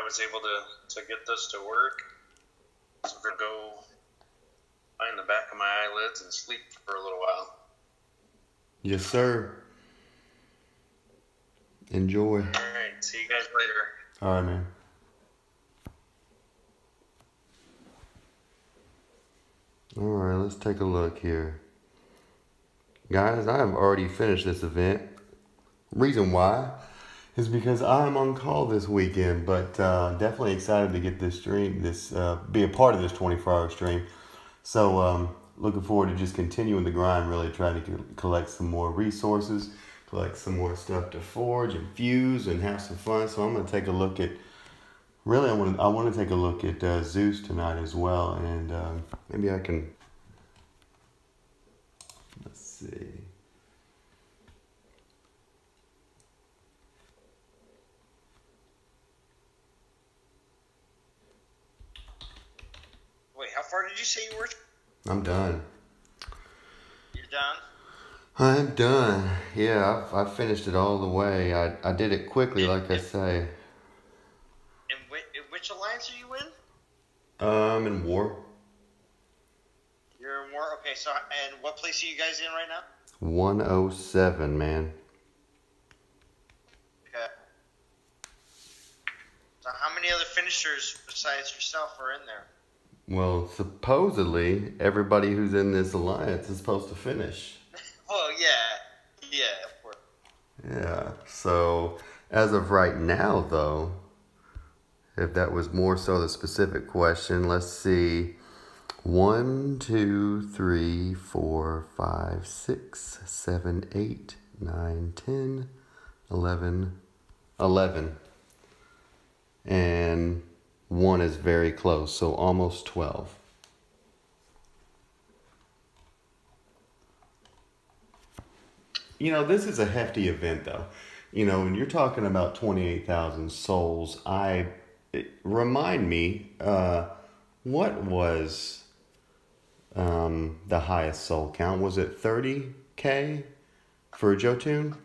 was able to get this to work. So we're going to go find the back of my eyelids and sleep for a little while. Yes, sir. Enjoy. All right. See you guys later. All right, man. All right, let's take a look here. Guys, I have already finished this event. Reason why is because I'm on call this weekend, but definitely excited to get this stream, be a part of this 24-hour stream. So looking forward to just continuing the grind, really trying to collect some more resources, collect some more stuff to forge and fuse and have some fun. So I'm going to take a look at, really I want to take a look at Zeus tonight as well, and maybe I can, let's see. Wait, how far did you say you were? I'm done. You're done? I'm done. Yeah, I finished it all the way. I did it quickly, like I say. And which alliance are you in? I'm in war. You're in war? Okay, so, and what place are you guys in right now? 107, man. Okay. So how many other finishers besides yourself are in there? Well, supposedly, everybody who's in this alliance is supposed to finish. Well, yeah, of course. Yeah, so as of right now, though, if that was more so the specific question, let's see. 1, 2, 3, 4, 5, 6, 7, 8, 9, 10, 11. And 1 is very close, so almost 12. You know, this is a hefty event, though. You know, when you're talking about 28,000 souls, remind me, what was the highest soul count? Was it 30K for Jotun?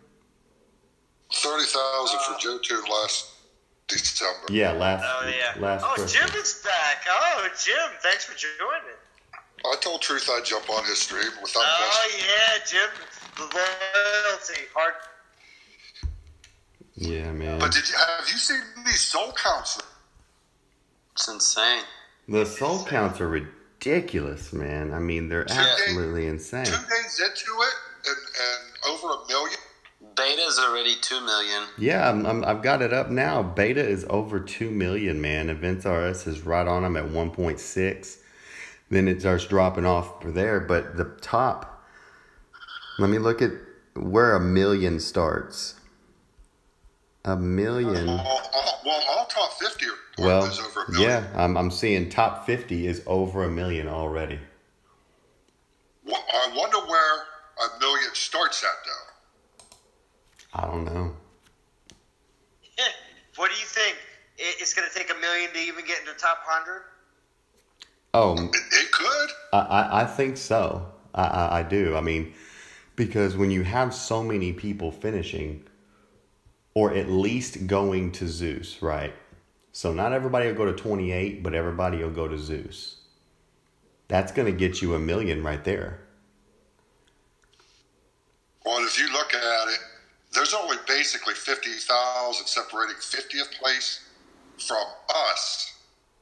30,000 for Jotun last December. Yeah, last Christmas. Jim is back. Oh, Jim, thanks for joining. I told Truth I'd jump on his stream without question. Yeah, Jim. The loyalty. Hard. Yeah, man. But have you seen these soul counts? It's insane. The soul counts are ridiculous, man. I mean, they're absolutely insane. 2 days into it and over 1 million. Beta's already 2 million. Yeah, I've got it up now. Beta is over 2 million, man. Events RS is right on them at 1.6. Then it starts dropping off for there. But the top, let me look at where 1 million starts. 1 million. All top 50 is over 1 million. Yeah, I'm seeing top 50 is over 1 million already. Well, I wonder where 1 million starts at, though. I don't know. What do you think? It's going to take 1 million to even get into top 100? Oh, it could. I think so. I do. I mean, because when you have so many people finishing, or at least going to Zeus, right? So not everybody will go to 28, but everybody will go to Zeus. That's going to get you 1 million right there. Well, if you look at it, there's only basically 50,000 separating 50th place from us,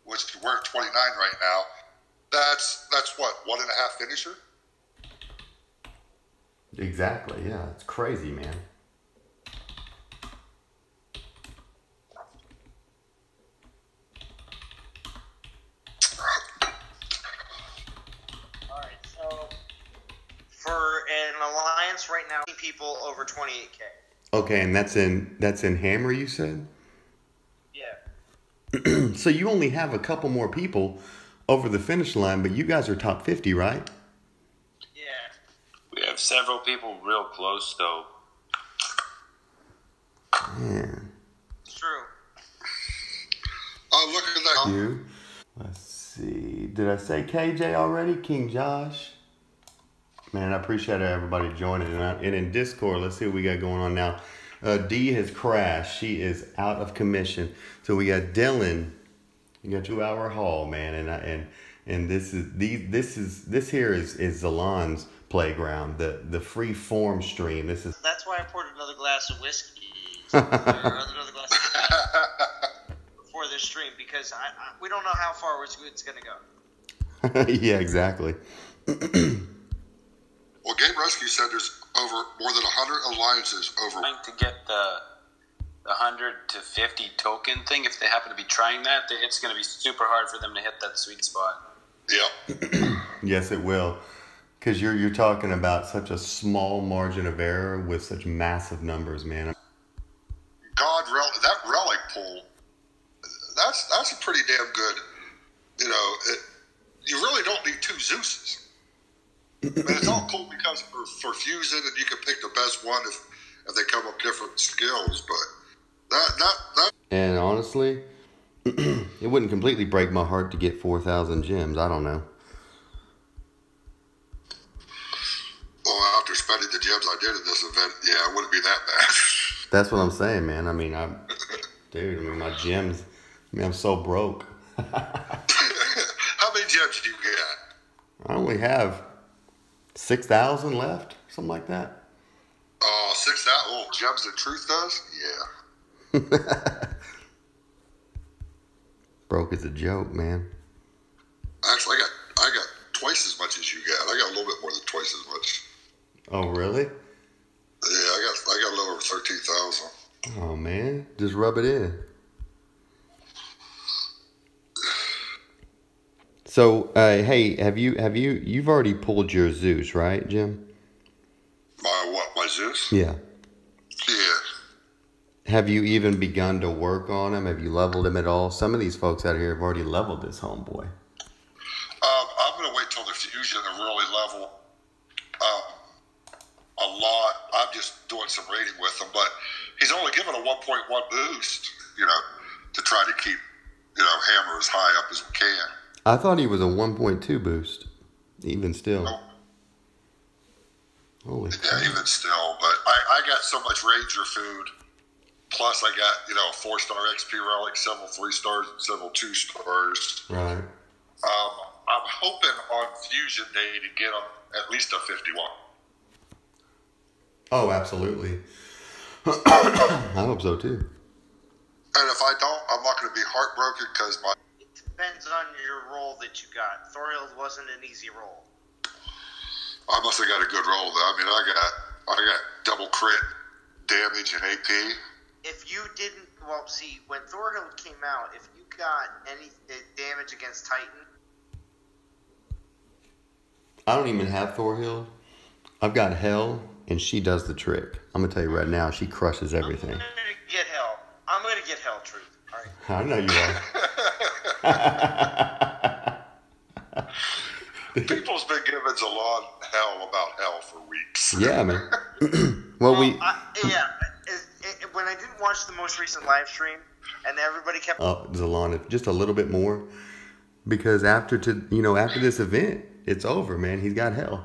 which we're at 29 right now. That's what, 1.5 finisher? Exactly, yeah. It's crazy, man. All right, so for an alliance right now, people over 28K. Okay, and that's in Hammer, you said? Yeah. So you only have a couple more people over the finish line, but you guys are top 50, right? Yeah. We have several people real close, though. Man. It's true. Oh, look at that. You. Let's see. Did I say KJ already? King Josh? Man, I appreciate everybody joining. And in Discord, let's see what we got going on now. D has crashed. She is out of commission. So we got Dylan. You got 2 hour haul, man, and this here is Zalon's playground, the free form stream. That's why I poured another glass of whiskey or another glass of before this stream, because we don't know how far it's going to go. Yeah, exactly. Well, Game Rescue said there's over more than 100 alliances over. Trying to get the 100 to 50 token thing. If they happen to be trying that, it's going to be super hard for them to hit that sweet spot. Yeah. Yes, it will, because you're talking about such a small margin of error with such massive numbers, man. That relic pool, that's a pretty damn good. You know, you really don't need 2 Zeuses. And it's all cool because for fusing, and you can pick the best one if they come up different skills. But that. And honestly, it wouldn't completely break my heart to get 4,000 gems. I don't know. Well, after spending the gems I did in this event, yeah, it wouldn't be that bad. That's what I'm saying, man. I mean, my gems. I mean, I'm so broke. How many gems do you get? I only have 6,000 left, something like that. Oh, 6,000. Oh, gems that truth does? Yeah. Broke is a joke, man. Actually, I got twice as much as you got. I got a little bit more than twice as much. Oh, really? Yeah, I got a little over 13,000. Oh man, just rub it in. So, hey, you've already pulled your Zeus, right, Jim? My what? My Zeus? Yeah. Yeah. Have you even begun to work on him? Have you leveled him at all? Some of these folks out here have already leveled this homeboy. I'm going to wait till the fusion to really level a lot. I'm just doing some raiding with him, but he's only given a 1.1 boost, to try to keep, hammer as high up as we can. I thought he was a 1.2 boost, even still. Nope. Holy yeah, even still. But I got so much Ranger food. Plus, I got, 4-star XP relic, several 3 stars, and several 2 stars. Right. I'm hoping on Fusion Day to get him at least a 51. Oh, absolutely. I hope so, too. And if I don't, I'm not going to be heartbroken because my... It depends on your roll that you got. Thorild wasn't an easy roll. I must have got a good roll, though. I mean, I got double crit damage and AP. If you didn't, see, when Thorhild came out, if you got any damage against Titan, I don't even have Thorhild. I've got Hell, and she does the trick. I'm gonna tell you right now, she crushes everything. I'm gonna get Hell. I'm gonna get Hell, truth. All right. I know you are. People's been giving Zalon hell about hell for weeks. Yeah, man. When I didn't watch the most recent live stream, and everybody kept Zalon, just a little bit more, because after this event, it's over, man. He's got Hell.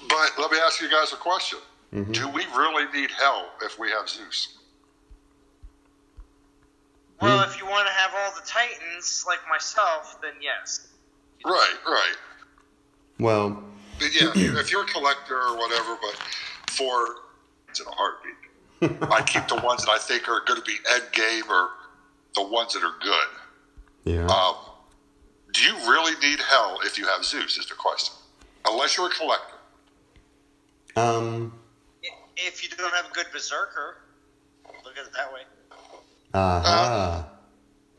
But let me ask you guys a question: Mm-hmm. Do we really need hell if we have Zeus? Well, if you want to have all the Titans like myself, then yes. Right. Well, But yeah, if you're a collector or whatever, but it's in a heartbeat. I keep the ones that I think are going to be end game or the ones that are good. yeah. Do you really need hell if you have Zeus? Is the question. Unless you're a collector. If you don't have a good Berserker, look at it that way.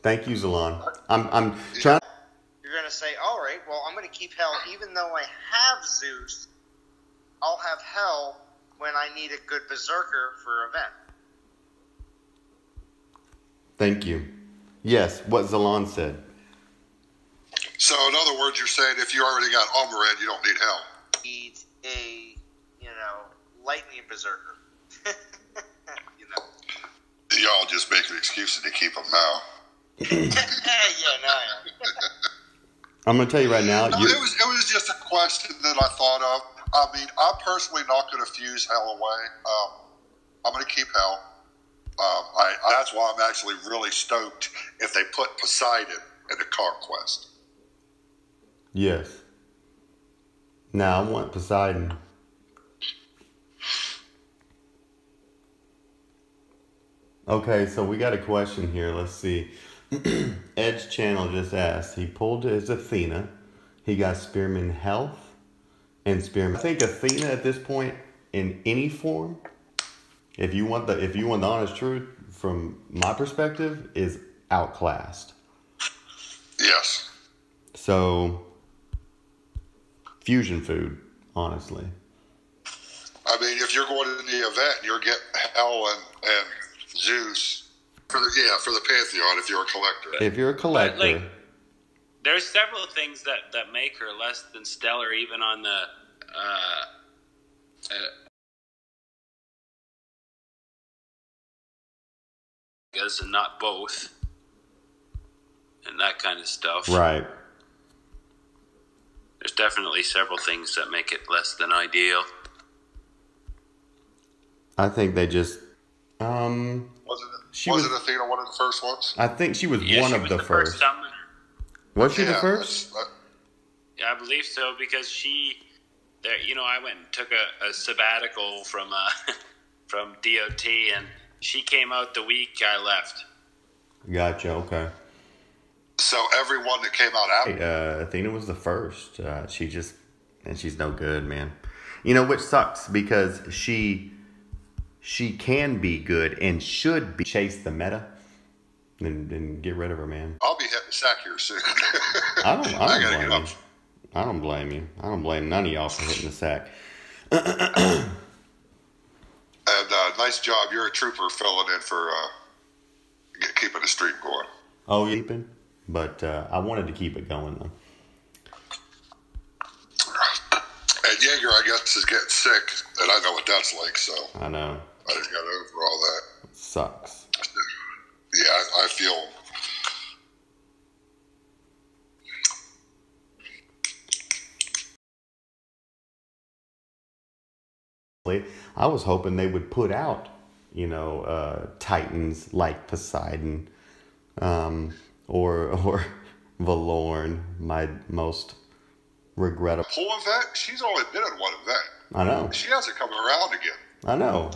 Thank you, Zalon. I'm trying. You're going to say, all right, well, I'm going to keep Hell. Even though I have Zeus, I'll have Hell when I need a good Berserker for event. Thank you. Yes, what Zalon said. So in other words, you're saying if you already got Omeran, you don't need hell. Need a, lightning Berserker. Y'all just making excuses to keep them now. I'm gonna tell you right now. No, it was just a question that I thought of. I mean, I'm personally not going to fuse hell away. I'm going to keep Hell. That's why I'm actually really stoked if they put Poseidon in the Conquest. Yes. Now I want Poseidon. Okay, so we got a question here. Let's see. Edge Channel just asked. He pulled his Athena. He got Spearman Health and Spearman. I think Athena at this point, in any form, if you want the honest truth, from my perspective, is outclassed. Yes. So, fusion food, honestly. I mean, if you're going to the event, you're getting Hell and Zeus for the Pantheon. If you're a collector. If you're a collector. But, like, there's several things that make her less than stellar, even on the and not both, and that kind of stuff. Right. There's definitely several things that make it less than ideal. I think they just Wasn't it Athena one of the first ones? I think she was one she of was the first. summoner. Was she the first? Yeah, I believe so, because I went and took a sabbatical from from DOT, and she came out the week I left. Gotcha. Okay. So everyone that came out after Athena was the first. She's no good, man. You know, which sucks because she can be good and should be chase the meta. Then get rid of her, man. I'll be hitting the sack here soon. I don't blame you. I don't blame you. I don't blame none of y'all for hitting the sack. And nice job. You're a trooper filling in for keeping the stream going. Oh, you're keeping? But I wanted to keep it going, though. And Jaeger, I guess, is getting sick, and I know what that's like, so. I know. I just got over all that. It sucks. Yeah, I feel. I was hoping they would put out, Titans like Poseidon, or Valorn, my most regrettable. Whole event? She's only been in one event. I know. She hasn't come around again. I know.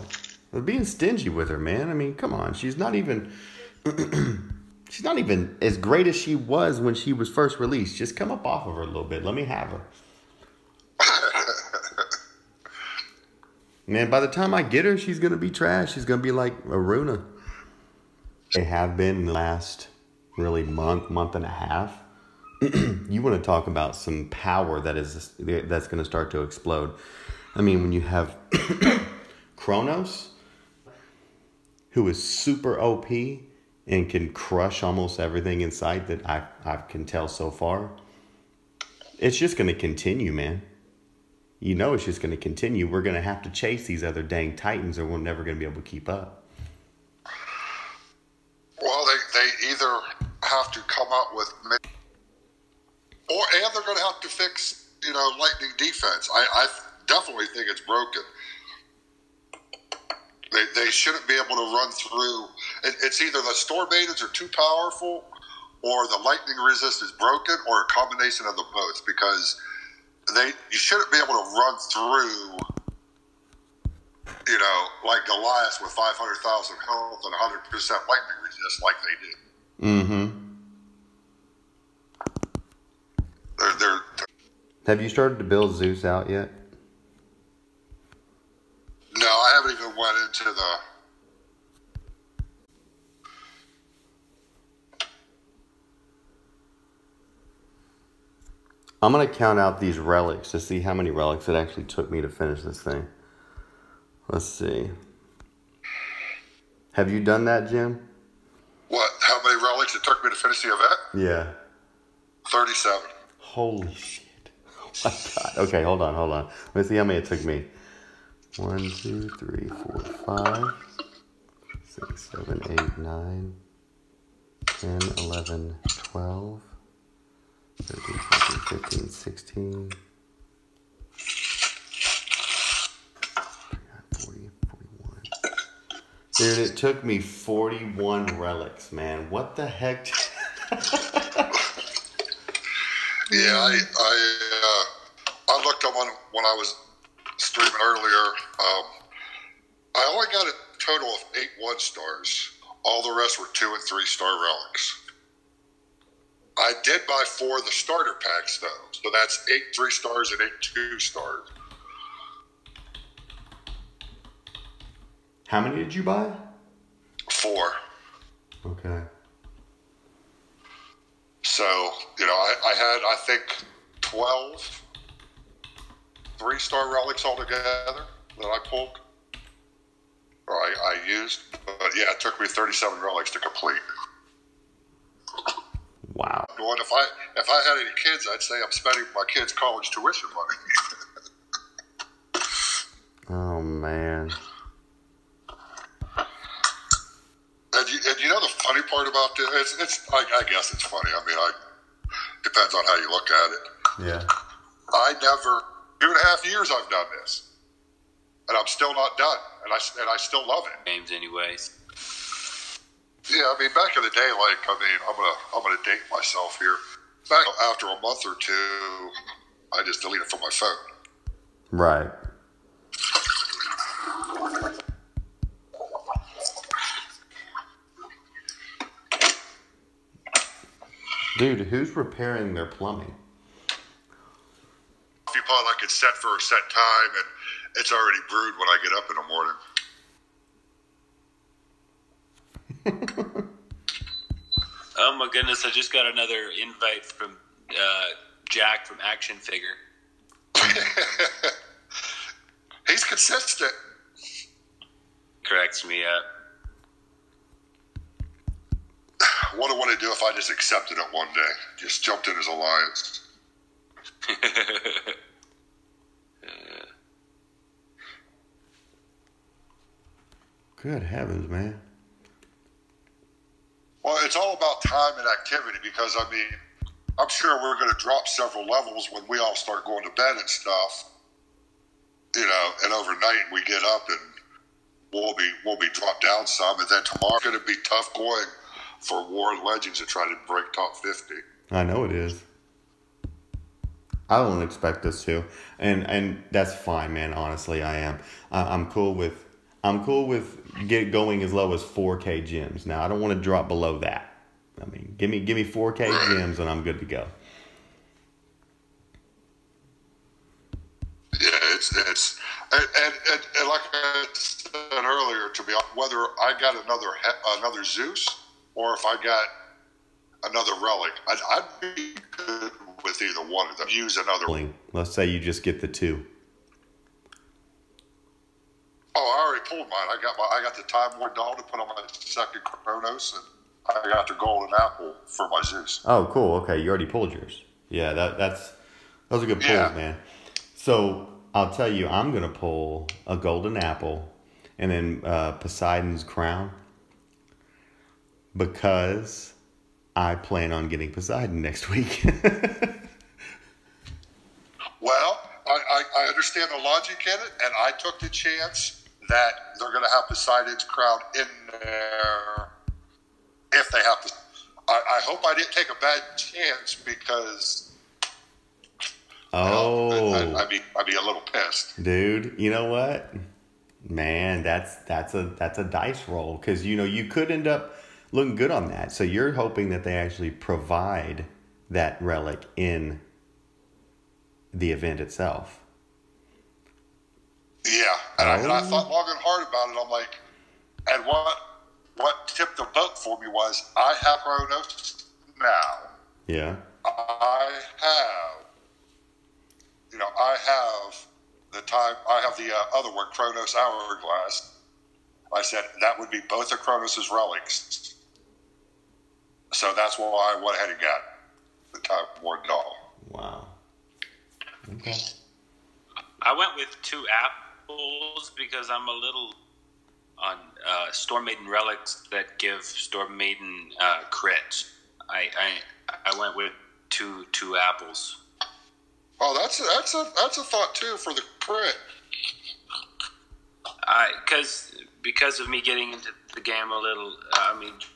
They're being stingy with her, man. I mean, come on. She's not even as great as she was when she was first released. Just come up off of her a little bit. Let me have her. Man, by the time I get her, she's going to be trash. She's going to be like Aruna. They have been in the last really month and a half. You want to talk about some power that's going to start to explode. I mean, when you have Kronos, who is super OP and can crush almost everything in sight that I can tell so far, it's just going to continue, man. It's just going to continue. We're going to have to chase these other dang Titans, or we're never going to be able to keep up. Well, they either have to come up with, and they're going to have to fix, lightning defense. I definitely think it's broken. They shouldn't be able to run through. It's either the Storm Maidens are too powerful, or the lightning resist is broken, or a combination of the both, because you shouldn't be able to run through, like Goliath with 500,000 health and 100% lightning resist like they did. Mm-hmm. Have you started to build Zeus out yet? No, I haven't even went into the... I'm going to count out these relics to see how many relics it actually took me to finish this thing. Let's see. Have you done that, Jim? What? How many relics it took me to finish the event? Yeah. 37. Holy shit. Oh my God. Okay, hold on. Let's see how many it took me. 1, 2, 3, 4, 5, 6, 7, 8, 9, 10, 11, 12, 13, 14, 15, 16, 40, 41, Dude, it took me 41 relics, man. What the heck? Yeah, I looked up on when I was streaming earlier. I only got a total of 8 1-stars. All the rest were 2 and 3-star relics. I did buy 4 of the starter packs though, so that's 8 3-stars and 8 2-stars. How many did you buy? 4. Okay. So, I had, I think, 12 3-star relics altogether that I pulled, or I used. But yeah, it took me 37 relics to complete. Wow. Well, if I had any kids, I'd say I'm spending my kids' college tuition money. Oh, man. And you know the funny part about this? I guess it's funny. I mean, depends on how you look at it. Yeah. 2.5 years I've done this, and I'm still not done, and I still love it. Games, anyways. Yeah, I mean, back in the day, I'm gonna date myself here. Back after a month or two, I just delete it from my phone. Right. Dude, who's repairing their plumbing? Coffee pot I could set for a set time, and it's already brewed when I get up in the morning. Oh my goodness! I just got another invite from Jack from Action Figure. He's consistent. Corrects me up. What I want to do if I just accepted it one day, just jumped in his alliance. Good heavens, man. Well, it's all about time and activity because, I mean, I'm sure we're going to drop several levels when we all start going to bed and stuff, and overnight we get up and we'll be dropped down some, and then tomorrow's going to be tough going for War and Legends to try to break top 50. I know it is. I don't expect us to, and that's fine, man. Honestly, I am. I'm cool with going as low as 4K gems. Now, I don't want to drop below that. I mean, give me 4K gems, and I'm good to go. Yeah, it's and like I said earlier, to be honest, whether I got another Zeus or if I got another relic, I'd be good with either one of them. Use another one. Let's say you just get the 2. Oh, I already pulled mine. I got the Time War doll to put on my second Chronos, and I got the golden apple for my Zeus. Oh, cool. Okay, you already pulled yours. Yeah, those are good pulls, man. So I'll tell you, I'm gonna pull a golden apple and then Poseidon's crown because I plan on getting Poseidon next week. Well, I understand the logic in it, and I took the chance that they're going to have Poseidon's crown in there if they have to. I hope I didn't take a bad chance because I'd be a little pissed, dude. You know what, man? That's a dice roll because you could end up looking good on that. So you're hoping that they actually provide that relic in the event itself. Yeah, and I thought long and hard about it. I'm like, and what tipped the boat for me was I have Chronos now. Yeah. I have the time. I have the other one, Chronos Hourglass. I said that would be both of Chronos' relics. So that's why I went ahead and got the Time War doll. Wow. Okay. I went with 2 apples because I'm a little on Storm Maiden relics that give Storm Maiden crit. I went with two apples. Oh, that's a thought too for the crit. because of me getting into the game a little,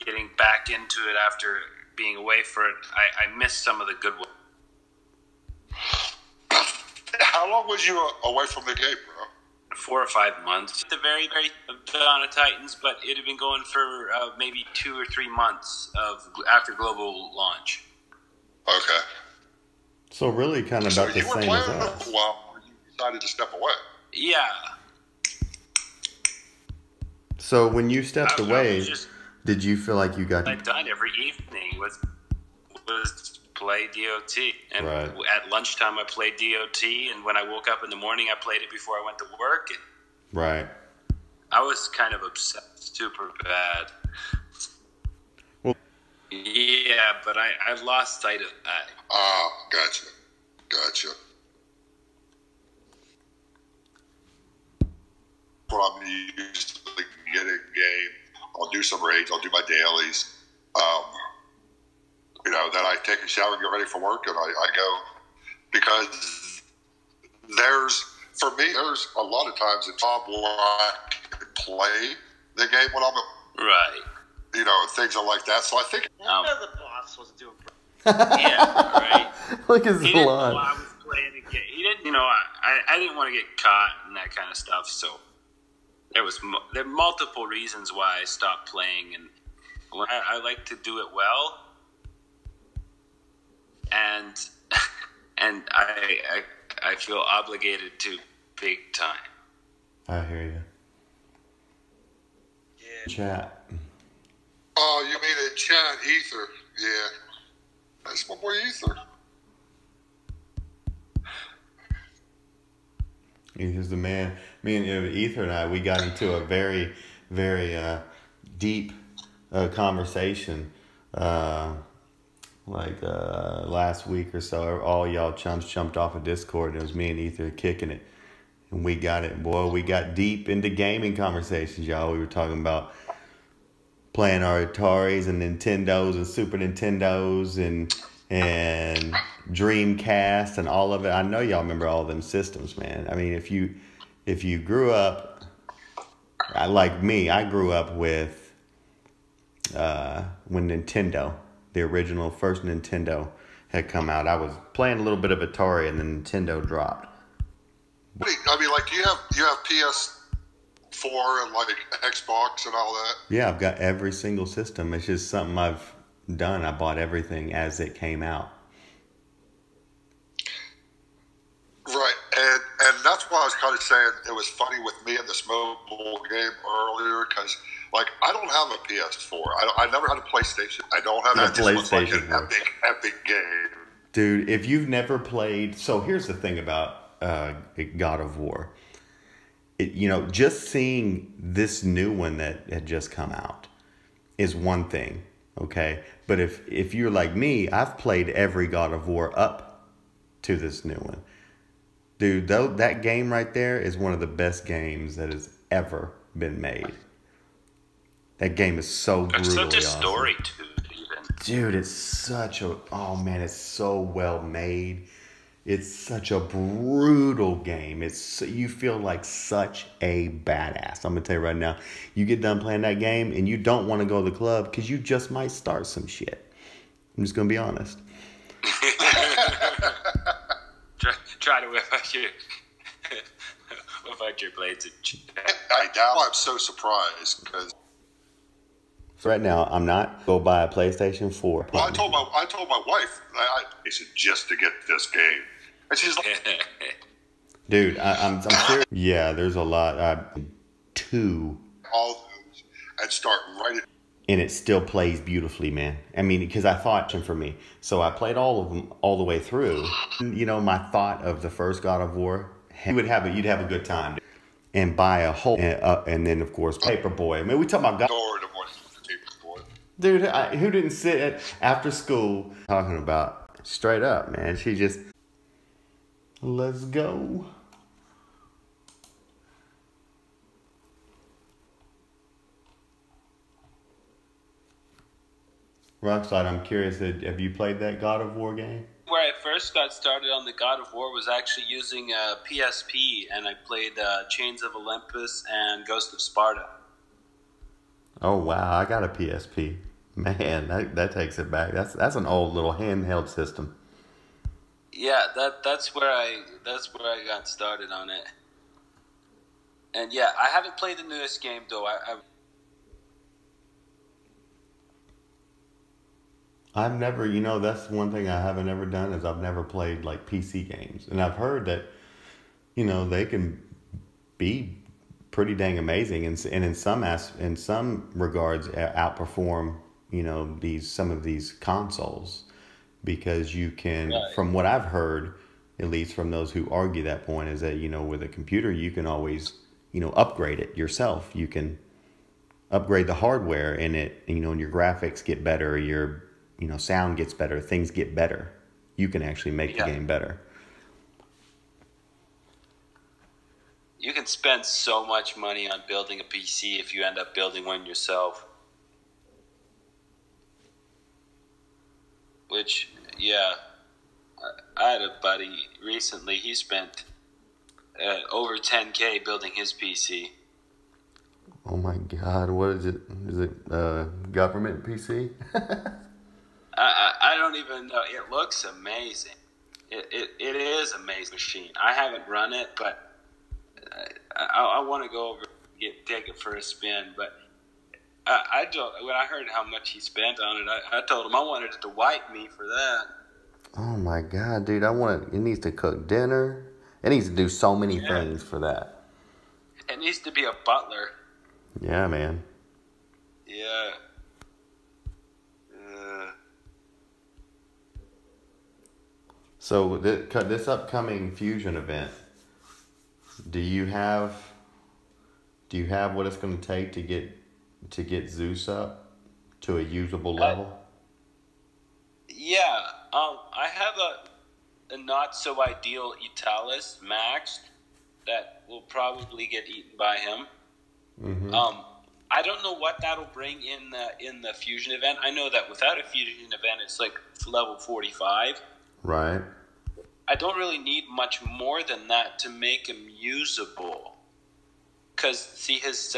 getting back into it after being away for it, I missed some of the good ones. How long was you away from the game, bro? 4 or 5 months. The very, very Dawn of Titans, but it had been going for maybe 2 or 3 months after global launch. Okay. So really kind of So about the you were same playing as it us. for a while before you decided to step away. Yeah. So when you stepped I away, was just, did you feel like you got... I'd done every evening was play DOT. And Right. at lunchtime, I played DOT, and when I woke up in the morning, I played it before I went to work. And Right. I was kind of obsessed, super bad. Well- Yeah, but I lost sight of that. Gotcha. Well, I'm usually get a game. I'll do some raids. I'll do my dailies. Then I take a shower and get ready for work, and I go, because there's a lot of times a job where I can play the game when I'm Right. things are like that. So I think The boss was doing. Yeah, right. Look at He didn't know Zalon. I was playing a game. He didn't, I didn't want to get caught and that kind of stuff. So there are multiple reasons why I stopped playing, and I like to do it well, and I feel obligated to big time. I hear you. Yeah. Chat. Oh, you mean in chat, Ether? Yeah, that's my boy Ether. Ether's the man. Me and Ether and I, we got into a very, very deep conversation last week or so. All y'all chums jumped off of Discord, and it was me and Ether kicking it. And we got it. Boy, we got deep into gaming conversations, y'all. We were talking about playing our Ataris and Nintendos and Super Nintendos and Dreamcast and all of it. I know y'all remember all of them systems, man. I mean, if you grew up like me, I grew up with when Nintendo, the original first Nintendo, had come out. I was playing a little bit of Atari, and then Nintendo dropped. Do you have PS4 and Xbox and all that? Yeah, I've got every single system. It's just something I've done. I bought everything as it came out. Right, and that's why I was kind of saying it was funny with me in this mobile game earlier, because I don't have a PS4. I never had a PlayStation. I don't have that. Just looks like an epic game. Dude, if you've never played... So here's the thing about God of War. Just seeing this new one that had just come out is one thing, okay? But if you're like me, I've played every God of War up to this new one. Dude, that game right there is one of the best games that has ever been made. That game is so brutally awesome. Such a story, too, even. Dude, it's such a... Oh, man, it's so well made. It's such a brutal game. You feel like such a badass. I'm going to tell you right now, you get done playing that game and you don't want to go to the club because you just might start some shit. I'm just going to be honest. Try to whip out your blades. I'm so surprised because... So right now, I'm not go buy a PlayStation 4. Well, I told my wife I said just to get this game, and she's like, "Dude, I'm serious." Yeah, there's a lot. 2. All those and start right. And it still plays beautifully, man. I mean, because I thought for me, so I played all of them all the way through. My thought of the first God of War, you'd have a good time, and buy a whole, and then of course Paperboy. I mean, we talking about God. Dude, who didn't sit after school talking about straight up, man? She just, let's go. Rockslide, I'm curious, have you played that God of War game? Where I first got started on the God of War was actually using PSP, and I played Chains of Olympus and Ghost of Sparta. Oh wow, I got a PSP. Man, that takes it back. That's an old little handheld system. Yeah, that's where I got started on it. And yeah, I haven't played the newest game though. I've never, that's one thing I haven't ever done is I've never played like PC games, and I've heard that, they can be pretty dang amazing, and in some regards outperform, some of these consoles, because you can, Right. from what I've heard, at least from those who argue that point, is that with a computer you can always upgrade it yourself. You can upgrade the hardware in it, and your graphics get better, your sound gets better, things get better. You can actually make the game better. You can spend so much money on building a PC if you end up building one yourself. Which, yeah, I had a buddy recently. He spent over $10K building his PC. Oh my God, what is it? Is it government PC? I don't even know. It looks amazing. It is an amazing machine. I haven't run it, but I want to go over and take it for a spin. But when I heard how much he spent on it, I told him I wanted it to wipe me for that. Oh my God, dude! It needs to cook dinner. It needs to do so many things for that. It needs to be a butler. Yeah, man. Yeah. So this upcoming Fusion event, do you have what it's going to take to get Zeus up to a usable level? Yeah. I have a not so ideal Italis maxed that will probably get eaten by him. Mm-hmm. I don't know what that'll bring in the Fusion event. I know that without a Fusion event, it's like level 45. Right. I don't really need much more than that to make him usable. Because, see, his,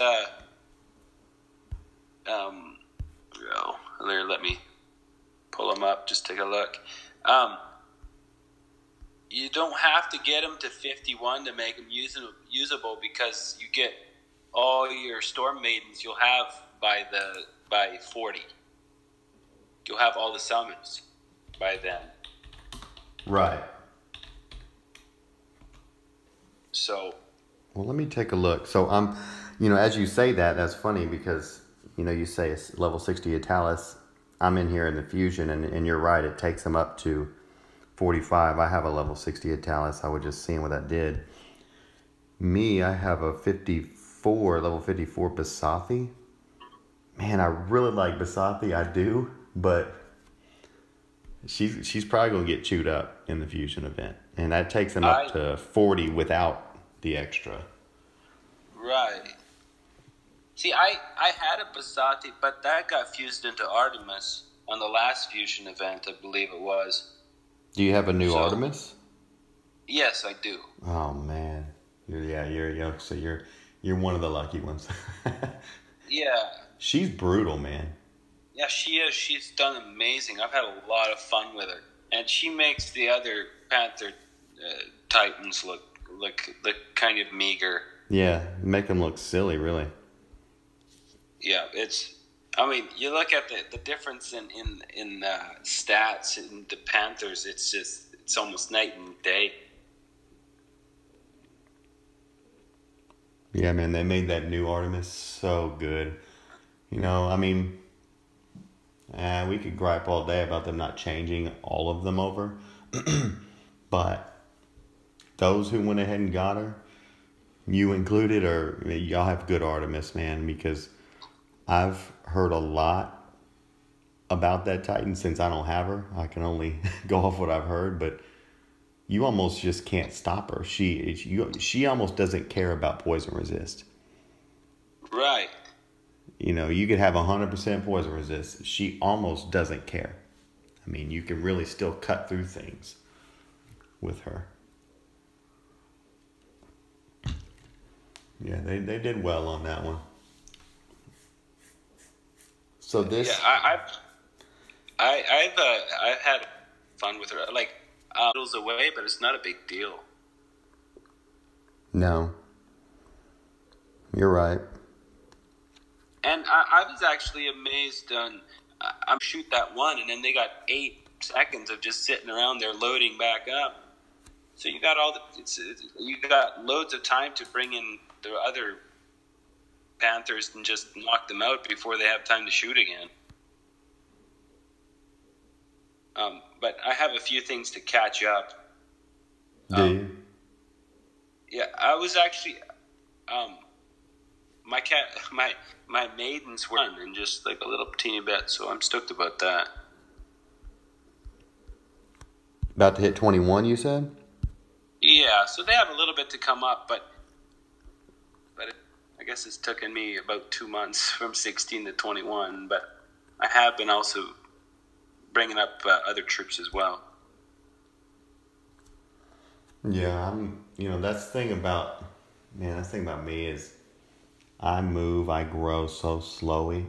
let me pull him up, just take a look. You don't have to get him to 51 to make him usable, because you get all your Storm Maidens you'll have by 40. You'll have all the summons by then. Right. So. Well, let me take a look. So as you say that, that's funny because, you say it's level 60 Italis. I'm in here in the Fusion, and you're right. It takes them up to 45. I have a level 60 Italis. I was just seeing what that did. Me, I have a level 54 Basathi. Man, I really like Basathi. I do, but she's probably going to get chewed up in the Fusion event. And that takes them up to 40 without the extra. Right. See, I had a Basathi, but that got fused into Artemis on the last Fusion event, I believe it was. Do you have a new Artemis? Yes, I do. Oh man, you're one of the lucky ones. Yeah. She's brutal, man. Yeah, she is. She's done amazing. I've had a lot of fun with her, and she makes the other Panther Titans look kind of meager. Yeah, make them look silly, really. Yeah, I mean, you look at the difference in stats in the Panthers. It's almost night and day. Yeah, man, they made that new Artemis so good. I mean, we could gripe all day about them not changing all of them over, but those who went ahead and got her, you included, y'all have good Artemis, man, because I've heard a lot about that Titan since I don't have her. I can only go off what I've heard, but you almost just can't stop her. She almost doesn't care about poison resist. Right. You could have 100% poison resist. She almost doesn't care. I mean, you can really still cut through things with her. Yeah, they did well on that one. So this. Yeah, I've had fun with her. Like, miles away, but it's not a big deal. No. You're right. And I was actually amazed on. I'm shoot that one, and then they got 8 seconds of just sitting around there loading back up. So you got you got loads of time to bring in the other Panthers and just knock them out before they have time to shoot again. But I have a few things to catch up. Do you? Yeah, I was actually my maidens were done in just like a little teeny bit, so I'm stoked about that. About to hit 21, you said? Yeah, so they have a little bit to come up, but I guess it's taken me about 2 months from 16 to 21. But I have been also bringing up other troops as well. Yeah, that's the thing about me is I grow so slowly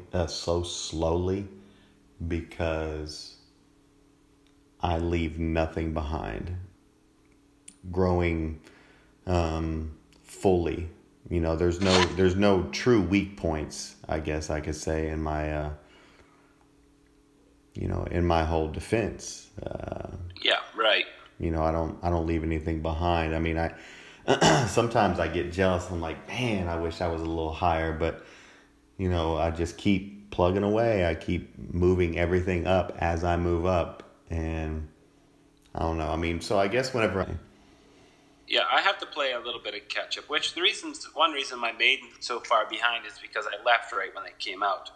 because I leave nothing behind. Growing fully, there's no true weak points, I guess I could say, in my in my whole defense. Yeah, right. I don't leave anything behind. I mean, sometimes I get jealous. I'm like, man, I wish I was a little higher, but I just keep plugging away. I keep moving everything up as I move up, and I don't know. I mean, so I guess whenever yeah, I have to play a little bit of catch up. One reason my maiden is so far behind is because I left right when they came out.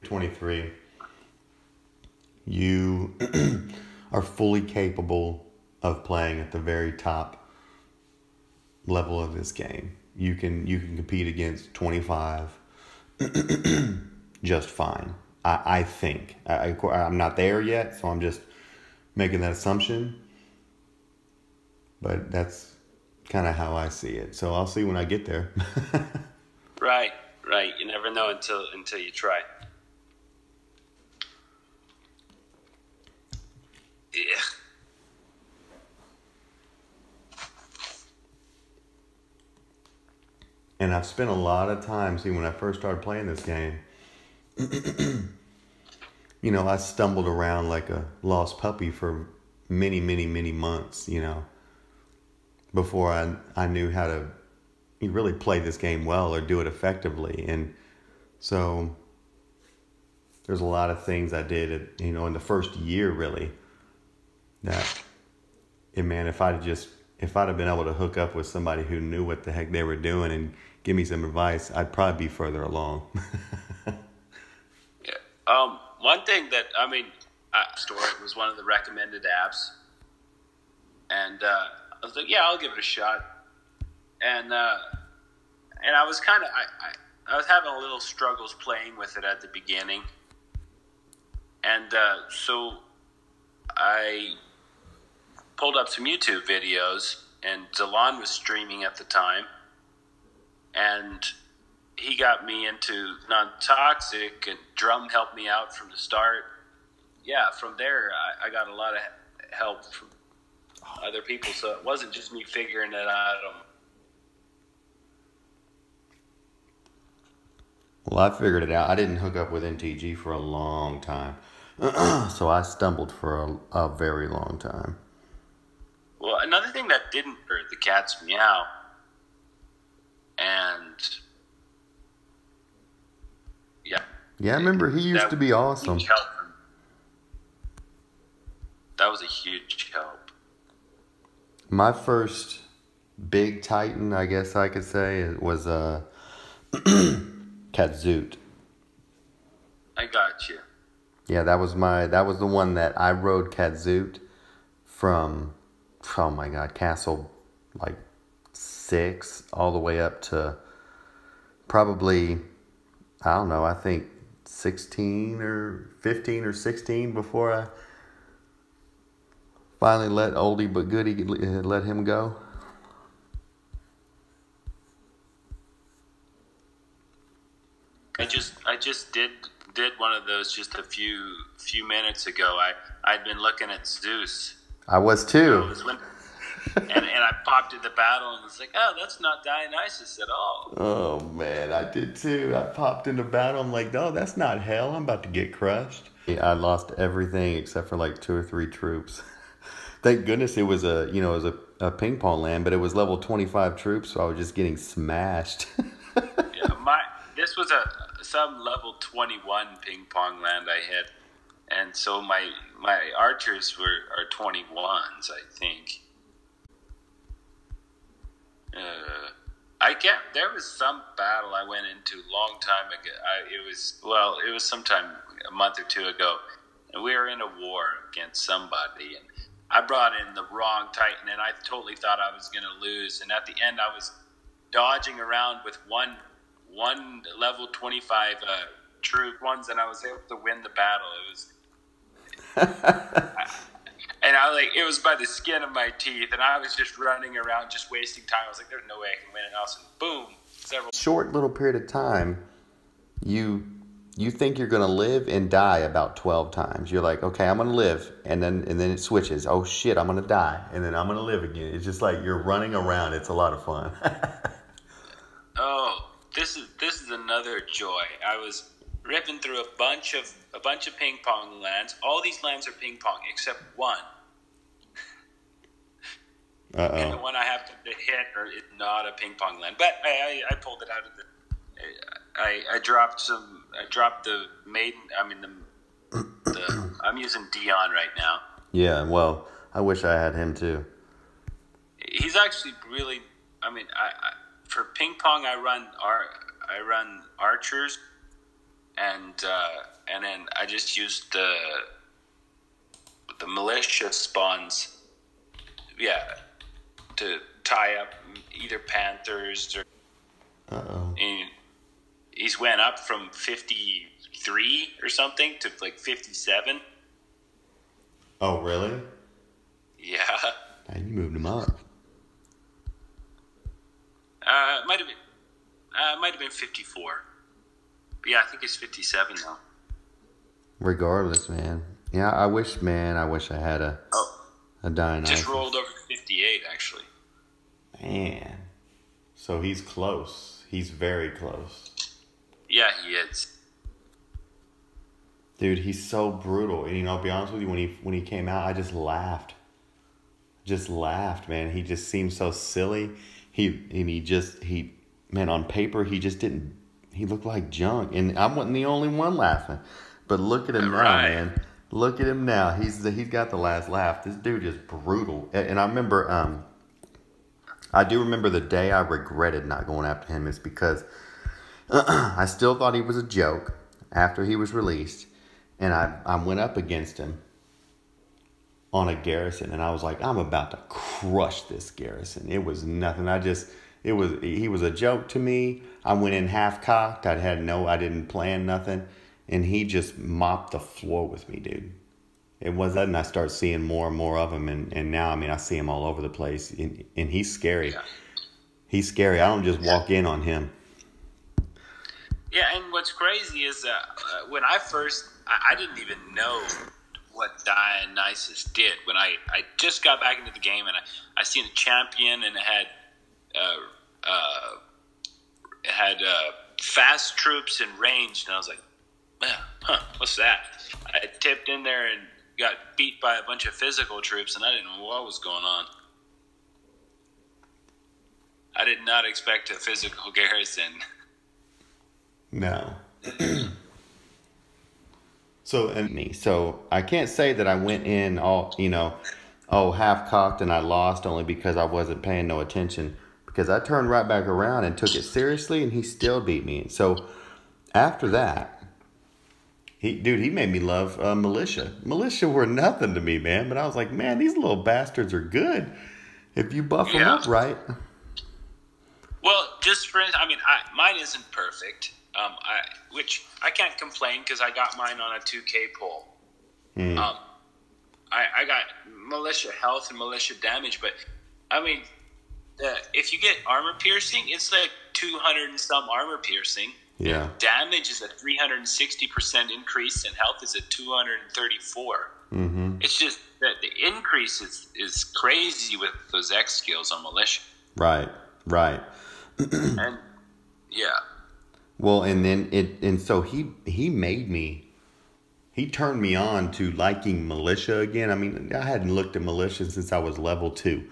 23, you are fully capable of playing at the very top level of this game. You can compete against 25 just fine. I think. I'm not there yet, so I'm just making that assumption. But that's kind of how I see it. So I'll see when I get there. Right. You never know until you try. Yeah. And I've spent a lot of time, when I first started playing this game, I stumbled around like a lost puppy for many, many, many months, before I knew how to really play this game well or do it effectively. And so there's a lot of things I did, in the first year really, that, man, if I'd have been able to hook up with somebody who knew what the heck they were doing and give me some advice, I'd probably be further along. Yeah. One thing that, Store was one of the recommended apps. And I was like, yeah, I'll give it a shot. And I was I was having a little struggles playing with it at the beginning. And so I pulled up some YouTube videos, and Delon was streaming at the time. And he got me into non-toxic, and Drum helped me out from the start. Yeah, from there, I got a lot of help from other people, so it wasn't just me figuring it out. Well, I figured it out. I didn't hook up with NTG for a long time. So I stumbled for a very long time. Well, another thing that didn't hurt the cat's meow. And yeah. Yeah, I remember he used to be awesome. That was a huge help. My first big Titan, I guess I could say, was Katzoot. I got you. Yeah, that was the one that I rode Katzoot from, oh my God, Castle 6 all the way up to probably, I don't know, I think 16 or 15 or 16 before I finally let oldie but goodie let him go. I just did one of those just a few minutes ago. I'd been looking at Zeus. I was too. And I popped in the battle and it's like, oh, that's not Dionysus at all. Oh man, I did too. I popped into battle. I'm like, no, that's not hell. I'm about to get crushed. I lost everything except for like 2 or 3 troops. Thank goodness it was a ping pong land, but it was level 25 troops, so I was just getting smashed. Yeah, this was some level 21 ping pong land I hit, and so my archers are 21s, I think. There was some battle I went into a long time ago. It was sometime a month or 2 ago, and we were in a war against somebody, and I brought in the wrong Titan, and I totally thought I was going to lose. And at the end, I was dodging around with one level 25 troop ones, and I was able to win the battle. It was by the skin of my teeth, and I was just running around, just wasting time. I was like, "There's no way I can win." And all of a sudden, boom! Short little period of time, you think you're gonna live and die about 12 times. You're like, okay, I'm gonna live, and then it switches. Oh shit, I'm gonna die, and then I'm gonna live again. It's just like you're running around. It's a lot of fun. Oh, this is another joy. I was ripping through a bunch of ping pong lands. All these lands are ping pong except one. And the one I have to hit is not a ping pong land. But I pulled it out of I dropped the maiden. I mean I'm using Dion right now. Yeah, well, I wish I had him too. He's actually really. I mean, for ping pong, I run archers, and then I just use the militia spawns. Yeah, to tie up either panthers or. And he's went up from 53 or something to like 57. Oh, really? Yeah. You moved him up. Might have been 54. But yeah, I think it's 57 now. Regardless, man. Yeah, I wish I had a Dionysus. Just rolled over 58, actually. Man. So he's close. He's very close. Yeah, he is. Dude, he's so brutal. And I'll be honest with you, when he came out, I just laughed. Just laughed, man. He just seemed so silly. Man, on paper, he looked like junk. And I wasn't the only one laughing. But look at him now, man. Look at him now. He's got the last laugh. This dude is brutal. And I remember, I do remember the day I regretted not going after him is because I still thought he was a joke after he was released. And I went up against him on a garrison, and I was like, I'm about to crush this garrison. It was nothing. He was a joke to me. I went in half cocked. I didn't plan nothing, and he just mopped the floor with me, dude. It was that, and I start seeing more and more of him, and now, I mean, I see him all over the place, and he's scary. Yeah. He's scary. I don't just walk in on him. Yeah, and what's crazy is when I didn't even know what Dionysus did. When I just got back into the game, and I seen a champion, and it had fast troops and ranged, and I was like, what's that? I tipped in there and got beat by a bunch of physical troops, and I didn't know what was going on. I did not expect a physical garrison. No. So I can't say that I went in all, half cocked and I lost only because I wasn't paying no attention, because I turned right back around and took it seriously, and he still beat me. So after that, he made me love militia. Militia were nothing to me, man. But I was like, man, these little bastards are good if you buff them up right. Well, just for instance, I mean, mine isn't perfect. Which I can't complain because I got mine on a 2K pull. I got militia health and militia damage, but I mean, if you get armor piercing, it's like 200 and some armor piercing, Yeah. And damage is a 360% increase, and health is a 234. Mm-hmm. It's just that the increase is crazy with those X skills on militia. Right. And yeah. Well, and then so he made me. He turned me on to liking militia again. I mean, I hadn't looked at militia since I was level 2,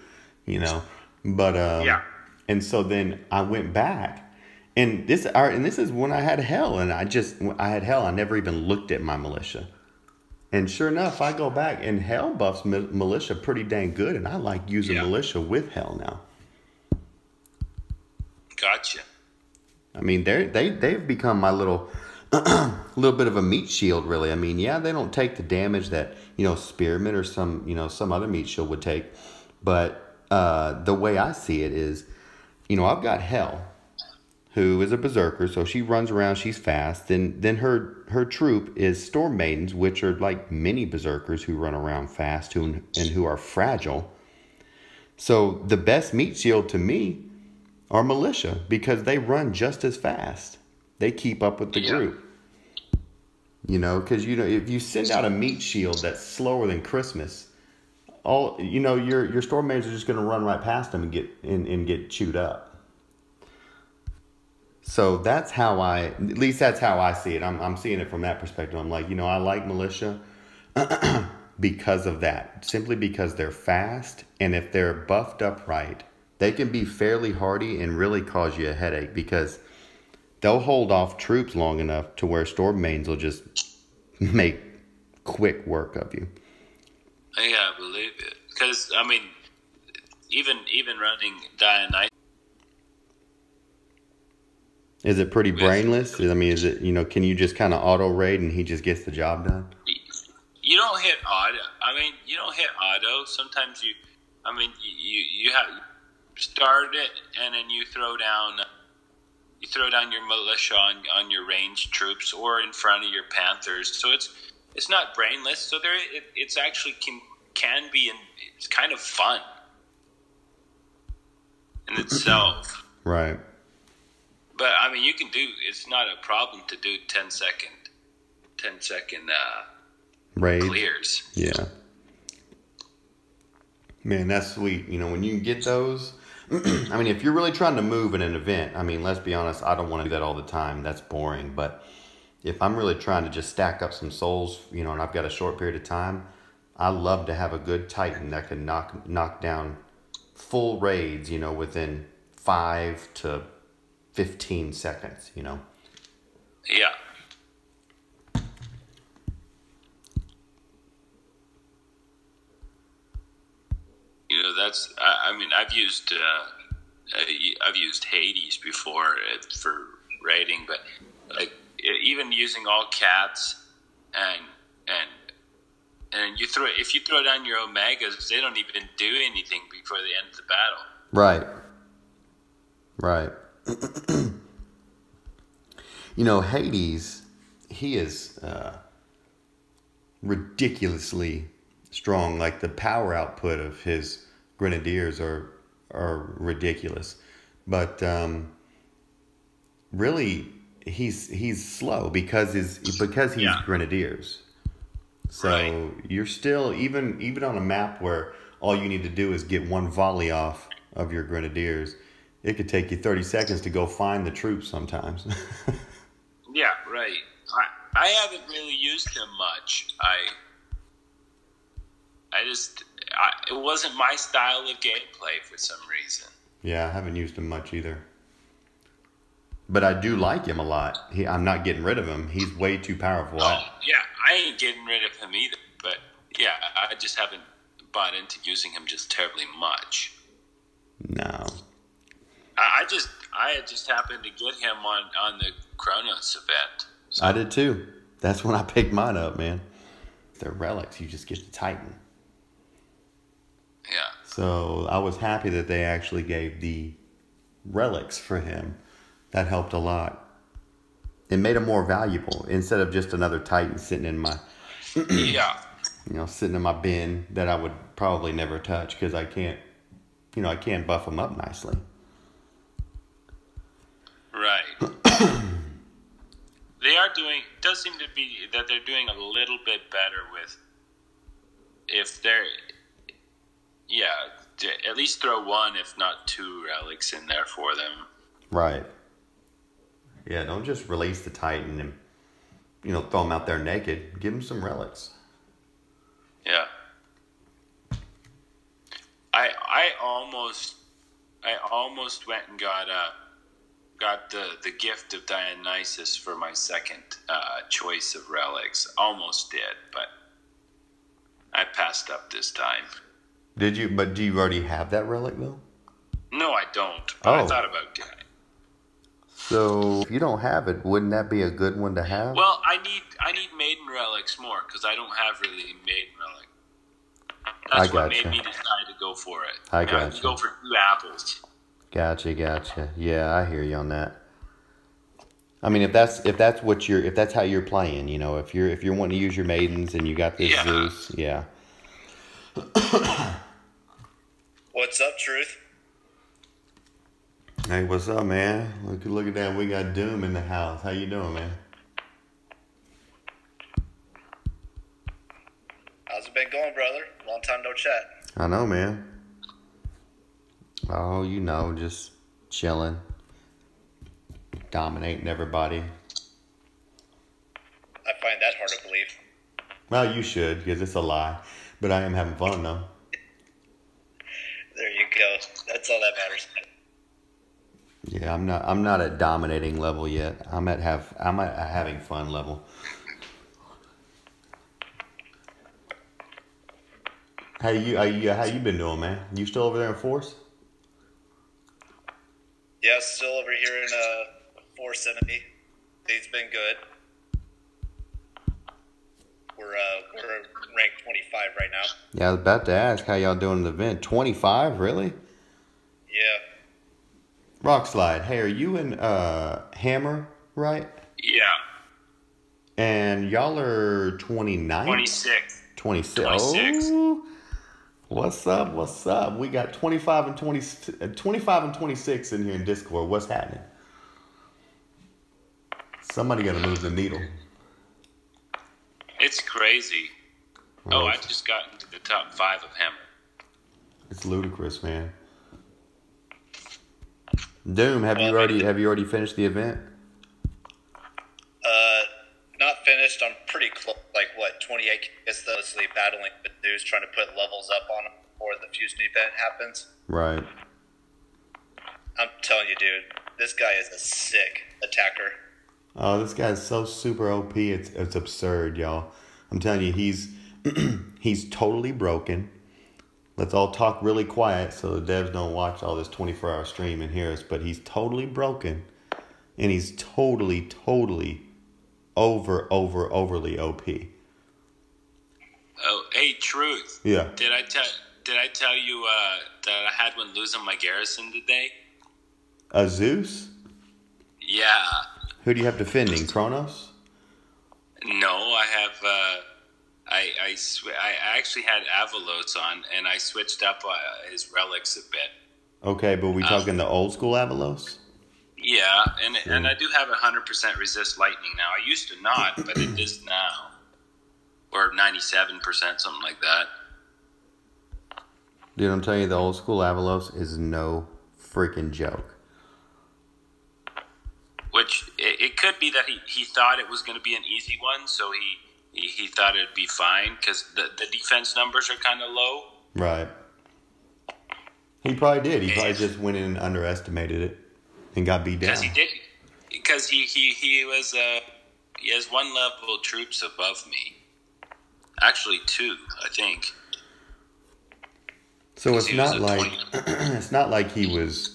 you know. But Yeah. And so then I went back, and this is when I had hell, and I had hell. I never even looked at my militia, and sure enough, I go back, and hell buffs militia pretty dang good, and I like using militia with hell now. Gotcha. I mean, they've become my little bit of a meat shield, really. I mean, yeah, they don't take the damage that, spearmen or some other meat shield would take, but the way I see it is, I've got Hell, who is a berserker, so she runs around, she's fast. Then her troop is Storm Maidens, which are like mini berserkers who run around fast and who are fragile. So the best meat shield to me are militia, because they run just as fast. They keep up with the group. Because if you send out a meat shield that's slower than Christmas, your storm maidens are just going to run right past them and get chewed up. So that's how at least that's how I see it. I'm seeing it from that perspective. I'm like, I like militia because of that, simply because they're fast, and if they're buffed up right, they can be fairly hardy and really cause you a headache, because they'll hold off troops long enough to where storm maidens will just make quick work of you. Yeah, I believe it. Because, I mean, even running Dionysus. Is it pretty brainless? I mean, is it, can you just kind of auto raid and he just gets the job done? You don't hit auto. I mean, you don't hit auto. Sometimes you have start it, and then you throw down your militia on your ranged troops or in front of your panthers. So it's not brainless. So it's actually can be, and it's kind of fun in itself. Right. But I mean, it's not a problem to do 10 second raids. Clears. Yeah. Man, that's sweet. When you get those, I mean, if you're really trying to move in an event, I mean, let's be honest, I don't want to do that all the time. That's boring. But if I'm really trying to just stack up some souls, and I've got a short period of time, I love to have a good Titan that can knock down full raids, within 5 to 15 seconds, Yeah. That's. I mean, I've used Hades before for raiding, but like even using all cats and if you throw down your Omegas, they don't even do anything before the end of the battle. Right. Hades, he is ridiculously strong. Like, the power output of his grenadiers are ridiculous, but really he's slow because he's grenadiers. So you're still even on a map where all you need to do is get one volley off of your grenadiers, it could take you 30 seconds to go find the troops sometimes. Yeah, right. I haven't really used him much. It wasn't my style of gameplay for some reason. Yeah, I haven't used him much either. But I do like him a lot. I'm not getting rid of him. He's way too powerful. Oh, yeah, I ain't getting rid of him either. But yeah, I just haven't bought into using him just terribly much. No. I just happened to get him on the Kronos event. So. I did too. That's when I picked mine up, man. They're relics. You just get the Titan. Yeah. So I was happy that they actually gave the relics for him. That helped a lot. It made him more valuable instead of just another Titan sitting in my sitting in my bin that I would probably never touch because I can't buff him up nicely. Right. doing. It does seem to be that they're doing a little bit better with. If they're, at least throw one, if not two, relics in there for them. Right. Yeah, don't just release the Titan and, throw them out there naked. Give them some relics. Yeah. I almost went and got the gift of Dionysus for my second choice of relics. Almost did, but I passed up this time. Did you? But do you already have that relic though? No, I don't. But I thought about doing it. So if you don't have it, wouldn't that be a good one to have? Well, I need maiden relics more because I don't have really maiden relic. That's what made me decide to go for it. I gotcha. Go for 2 apples. Gotcha. Yeah, I hear you on that. I mean, if that's how you're playing, if you're wanting to use your maidens and you got this Zeus, yeah. What's up, Truth? Hey, what's up, man? Look at that. We got Doom in the house. How you doing, man? How's it been going, brother? Long time no chat. I know, man. Oh, just chilling, dominating everybody. I find that hard to believe. Well, you should, because it's a lie. But I am having fun, though. There you go. That's all that matters. Yeah, I'm not at dominating level yet. I'm at having fun level. How you been doing, man? You still over there in Force? Yeah, still over here in Force Enemy. He's been good. We're ranked 25 right now. Yeah, I was about to ask how y'all doing in the event. 25, really? Yeah. Rock Slide. Hey, are you in Hammer, right? Yeah. And y'all are 29? 26. 26. 26. Oh, what's up? We got 25 and 26 in here in Discord. What's happening? Somebody got to move the needle. It's crazy. Well, I just got into the top 5 of Hammer. It's ludicrous, man. Doom, have you already finished the event? Not finished. I'm pretty close. Like, 28 is mostly battling with dudes trying to put levels up on them before the fusion event happens. Right. I'm telling you, dude, this guy is a sick attacker. Oh, this guy's so super OP. It's absurd, y'all. I'm telling you, he's totally broken. Let's all talk really quiet so the devs don't watch all this 24-hour stream and hear us. But he's totally broken, and he's totally overly OP. Oh, hey, Truth. Yeah. Did I tell you that I had one losing my garrison today? A Zeus? Yeah. Who do you have defending? Kronos? No, I have. I actually had Avalos on, and I switched up his relics a bit. Okay, but we talking the old school Avalos? Yeah, and I do have 100% resist lightning now. I used to not, but it is now. Or 97%, something like that. Dude, I'm telling you, the old school Avalos is no freaking joke. Which, it could be that he thought it was going to be an easy one, so he thought it'd be fine, because the defense numbers are kind of low. Right. He probably did. He probably just went in and underestimated it and got beat down. Because he did. Because he has 1 level troops above me. Actually 2, I think. So it's not like he was,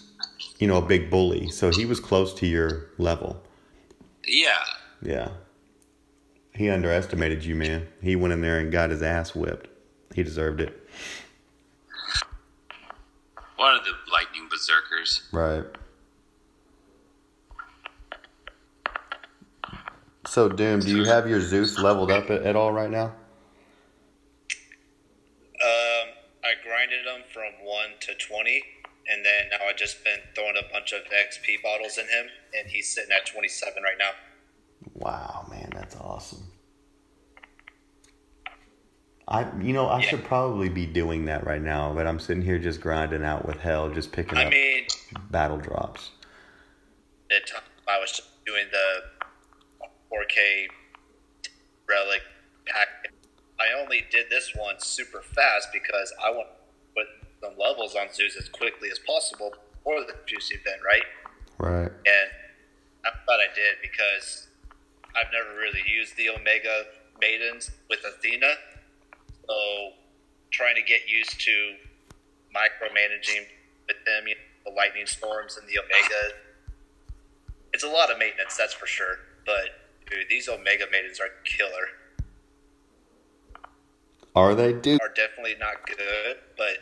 a big bully. So he was close to your level. Yeah. Yeah. He underestimated you, man. He went in there and got his ass whipped. He deserved it. One of the lightning berserkers. Right. So, Doom, do you have your Zeus leveled up at all right now? I grinded him from 1 to 20, and then now I've just been throwing a bunch of XP bottles in him, and he's sitting at 27 right now. Wow, man, that's awesome. I should probably be doing that right now, but I'm sitting here just grinding out with hell, just picking up battle drops. At time I was just doing the 4K relic pack. I only did this one super fast because I want to put some levels on Zeus as quickly as possible before the juicy event, right? Right. And I'm glad I did because I've never really used the Omega Maidens with Athena. So trying to get used to micromanaging with them, the lightning storms and the Omega, it's a lot of maintenance, that's for sure. But dude, these Omega Maidens are killer. Are they, dude? Are definitely not good, but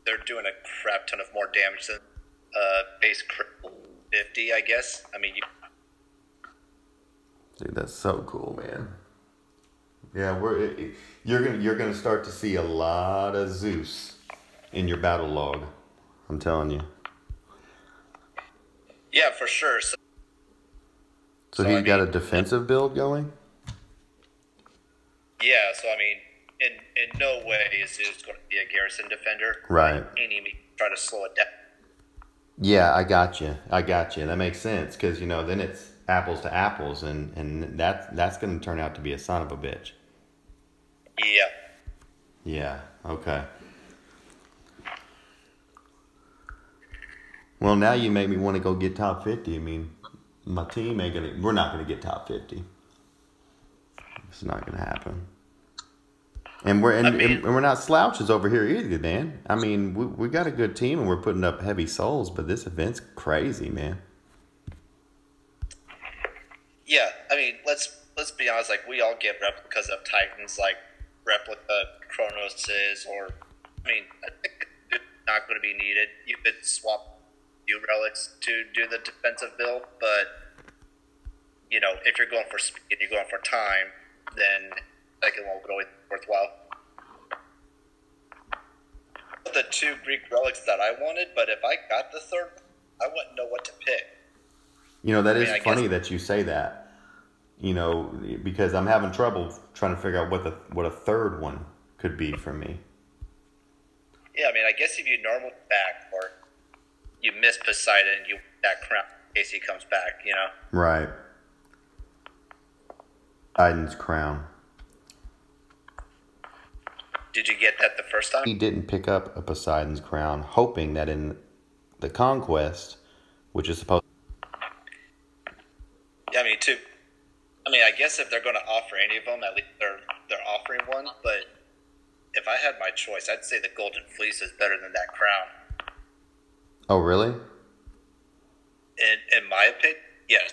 they're doing a crap ton of more damage than base crit 50, I guess. I mean, dude, that's so cool, man. Yeah, you're gonna start to see a lot of Zeus in your battle log. I'm telling you. Yeah, for sure. So he's got a defensive build going? Yeah, so I mean, in no way is Zeus going to be a garrison defender. Right. Any try to slow it down. Yeah, I got you. That makes sense because then it's apples to apples, and that's going to turn out to be a son of a bitch. Yeah. Yeah. Okay. Well, now you make me want to go get top 50. I mean, my team ain't gonna. We're not gonna get top 50. It's not gonna happen. And we're not slouches over here either, man. I mean, we got a good team and we're putting up heavy souls, but this event's crazy, man. Yeah, I mean, let's be honest. Like, we all get replicas of Titans, like replica Chronoses, or I mean, I think it's not going to be needed. You could swap few relics to do the defensive build, but if you're going for speed and you're going for time, then second one would always be worthwhile. The 2 Greek relics that I wanted, but if I got the third, I wouldn't know what to pick. That is funny that you say that. Because I'm having trouble trying to figure out what a third one could be for me. Yeah, I mean, I guess if you normal back or you miss Poseidon, you that crown in case he comes back, Right. Poseidon's crown. Did you get that the first time? He didn't pick up a Poseidon's crown, hoping that in the conquest, which is supposed. Yeah, me too. I mean, I guess if they're going to offer any of them, at least they're offering one. But if I had my choice, I'd say the Golden Fleece is better than that crown. Oh, really? In my opinion, yes.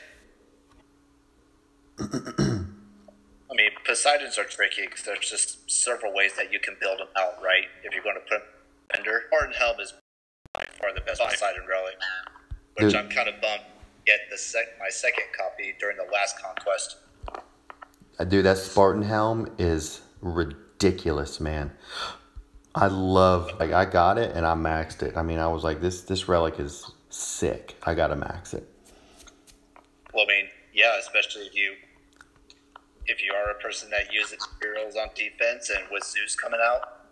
I mean, Poseidons are tricky because there's just several ways that you can build them out, right? If you're going to put Bender, Spartan Helm is by far the best Poseidon relic, which I'm kind of bummed to get my second copy during the last conquest. Dude, that Spartan Helm is ridiculous, man. I got it and I maxed it. I mean, I was like, this relic is sick. I gotta max it. Well, I mean, yeah, especially if you are a person that uses heroes on defense and with Zeus coming out.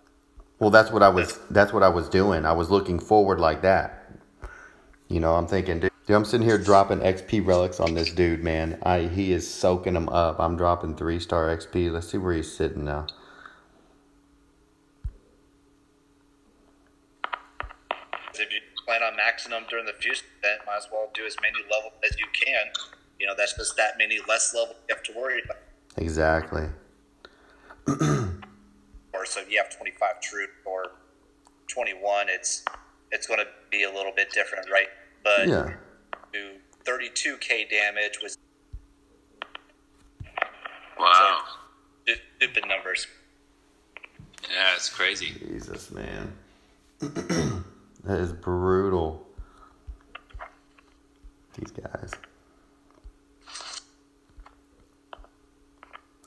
Well, that's what I was doing. I was looking forward like that. I'm thinking, dude, I'm sitting here dropping XP relics on this dude, man. He is soaking them up. I'm dropping 3-star XP. Let's see where he's sitting now. If you plan on maxing them during the Fuse event, might as well do as many levels as you can. That's just that many less levels you have to worry about. Exactly. Or so if you have 25 troops or 21, it's going to be a little bit different, right? But yeah. Do 32k damage was wow. So, stupid numbers. Yeah, it's crazy. Jesus, man. That is brutal. These guys.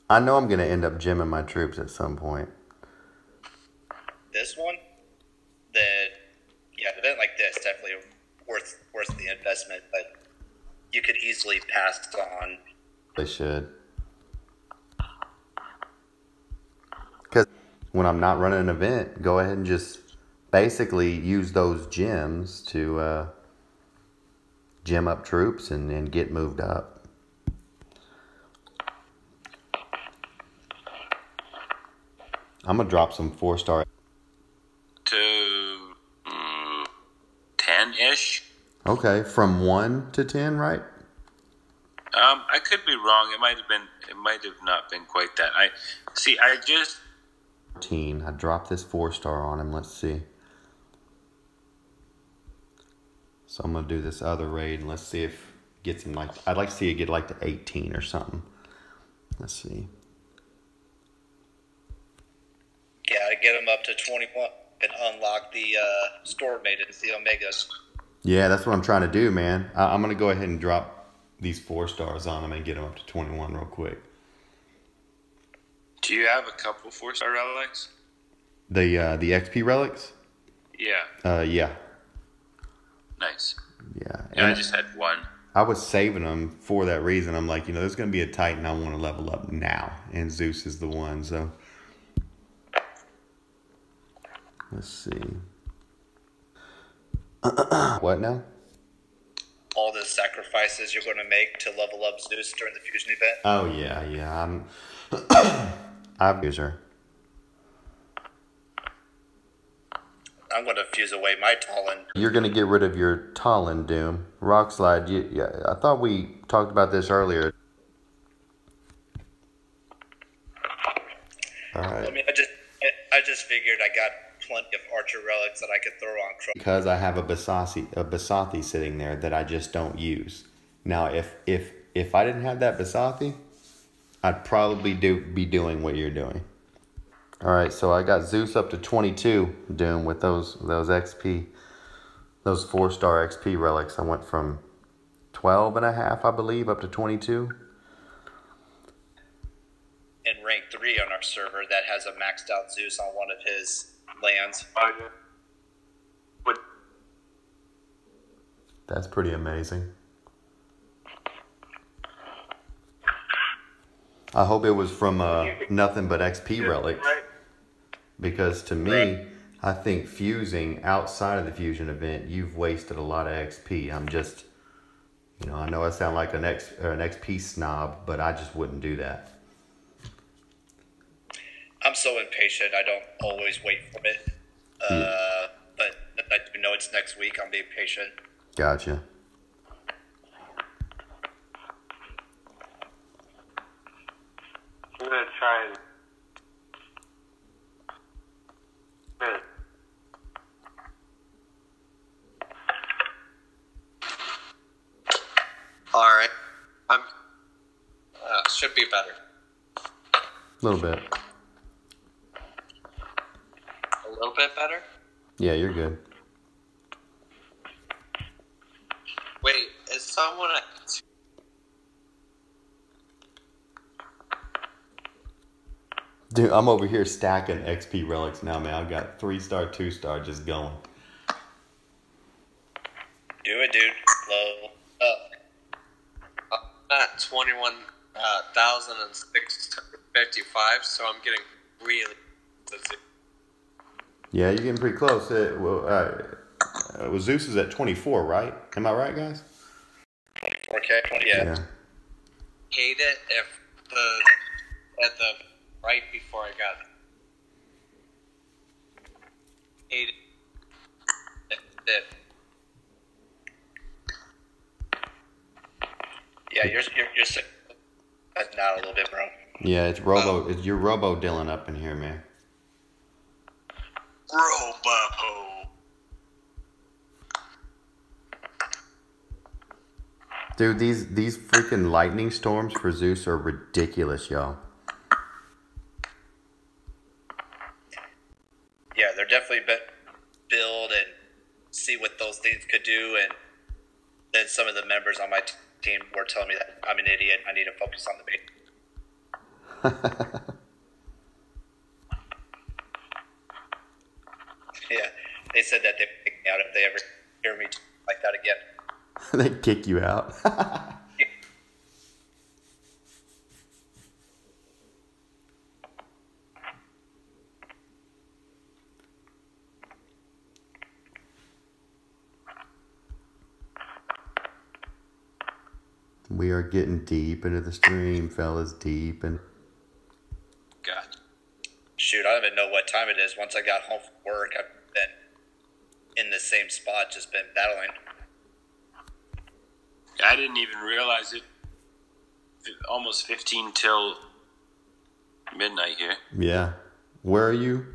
I know I'm going to end up gymming my troops at some point. This one? An event like this, definitely worth the investment, but you could easily pass on They should. Because when I'm not running an event, go ahead and just basically use those gems to gem up troops and get moved up. I'm going to drop some 4-star. To 10-ish. Okay, from 1 to 10, right? I could be wrong. It might have not been quite that. I just 14. I dropped this 4-star on him. Let's see. So I'm gonna do this other raid and let's see if it gets him like. I'd like to see it get like to 18 or something. Let's see. Yeah, get him up to 21 and unlock the Storm Maidens, the Omegas. Yeah, that's what I'm trying to do, man. I'm gonna go ahead and drop these 4-stars on him and get him up to 21 real quick. Do you have a couple 4-star relics? The XP relics? Yeah. Yeah. Nice. Yeah. Yeah, I just had one. I was saving them for that reason. I'm like, there's going to be a Titan I want to level up now. And Zeus is the one, so. Let's see. What now? All the sacrifices you're going to make to level up Zeus during the fusion event. Oh, yeah. I'm a user. I'm going to fuse away my Talon. You're going to get rid of your Talon, Doom. Rockslide, I thought we talked about this earlier. All right. I mean, I just figured I got plenty of Archer relics that I could throw on Crow. Because I have a Basathi sitting there that I just don't use. Now, if I didn't have that Basathi, I'd probably be doing what you're doing. All right, so I got Zeus up to 22, Doom, with those XP, those 4-star XP relics. I went from 12.5, I believe, up to 22. In rank 3 on our server that has a maxed out Zeus on one of his lands. That's pretty amazing. I hope it was from nothing but XP relics. Because to me, I think fusing outside of the fusion event, you've wasted a lot of XP. I'm just, I know I sound like an XP snob, but I just wouldn't do that. I'm so impatient. I don't always wait for it. But I do know it's next week. I'm being patient. Gotcha. I'm gonna try and. All right, I'm. Should be better. A little bit. A little bit better. Yeah, you're good. Wait, is someone? Dude, I'm over here stacking XP relics now, man. I've got 3-star, 2-star just going. Do it, dude. Low up. I'm at 21,655, so I'm getting really. Yeah, you're getting pretty close. Zeus is at 24, right? Am I right, guys? 24K, 20. Yeah. Hate it if at the right before I got it. Hate it. Yeah, you're sick. That's not a little bit, bro. Yeah, it's you're Robo Dylan up in here, man. Robo. Dude, these freaking lightning storms for Zeus are ridiculous, y'all. Yeah, they're definitely build and see what those things could do, and then some of the members on my team were telling me that I'm an idiot. I need to focus on the bait. Yeah, they said that they'd kick me out if they ever hear me like that again. They kick you out. We are getting deep into the stream, fellas. Deep and. God. Shoot, I don't even know what time it is. Once I got home from work, I've been in the same spot, just been battling. I didn't even realize it. Almost 15 till midnight here. Yeah. Where are you?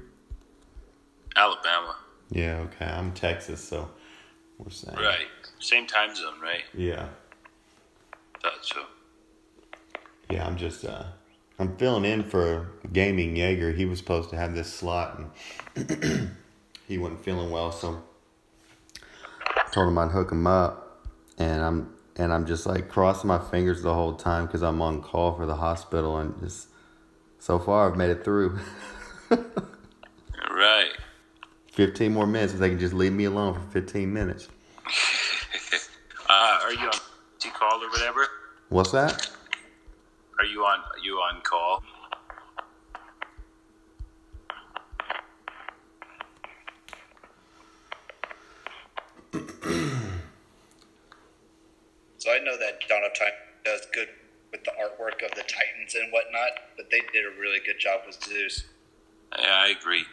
Alabama. Yeah, okay. I'm Texas, so we're saying. Right. Same time zone, right? Yeah. Thought so. Yeah, I'm just, I'm filling in for Gaming Jaeger. He was supposed to have this slot, and he wasn't feeling well, so I told him I'd hook him up, and I'm just like crossing my fingers the whole time because I'm on call for the hospital, and just so far I've made it through. Right. 15 more minutes if they can just leave me alone for 15 minutes. Are you on call or whatever? What's that? Are you on call? So I know that Dawn of Time does good with the artwork of the Titans and whatnot, but they did a really good job with Zeus. Yeah, I agree.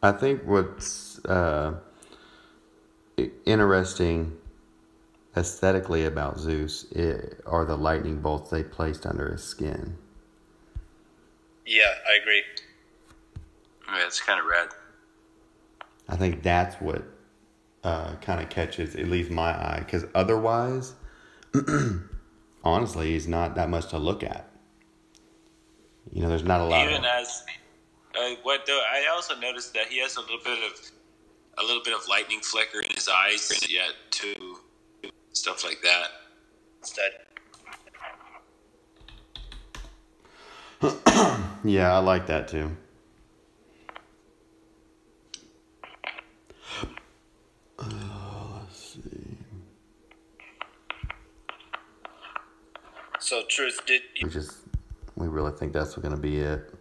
I think what's interesting aesthetically about Zeus are the lightning bolts they placed under his skin. Yeah, I agree. Yeah, it's kind of rad. I think that's what kind of catches at least my eye, because otherwise, honestly, he's not that much to look at. You know, there's not a lot. Even as I also noticed that he has a little bit of lightning flicker in his eyes yet too, stuff like that. Instead, Yeah, I like that too. Let's see. so Truth, did you We really think that's going to be it.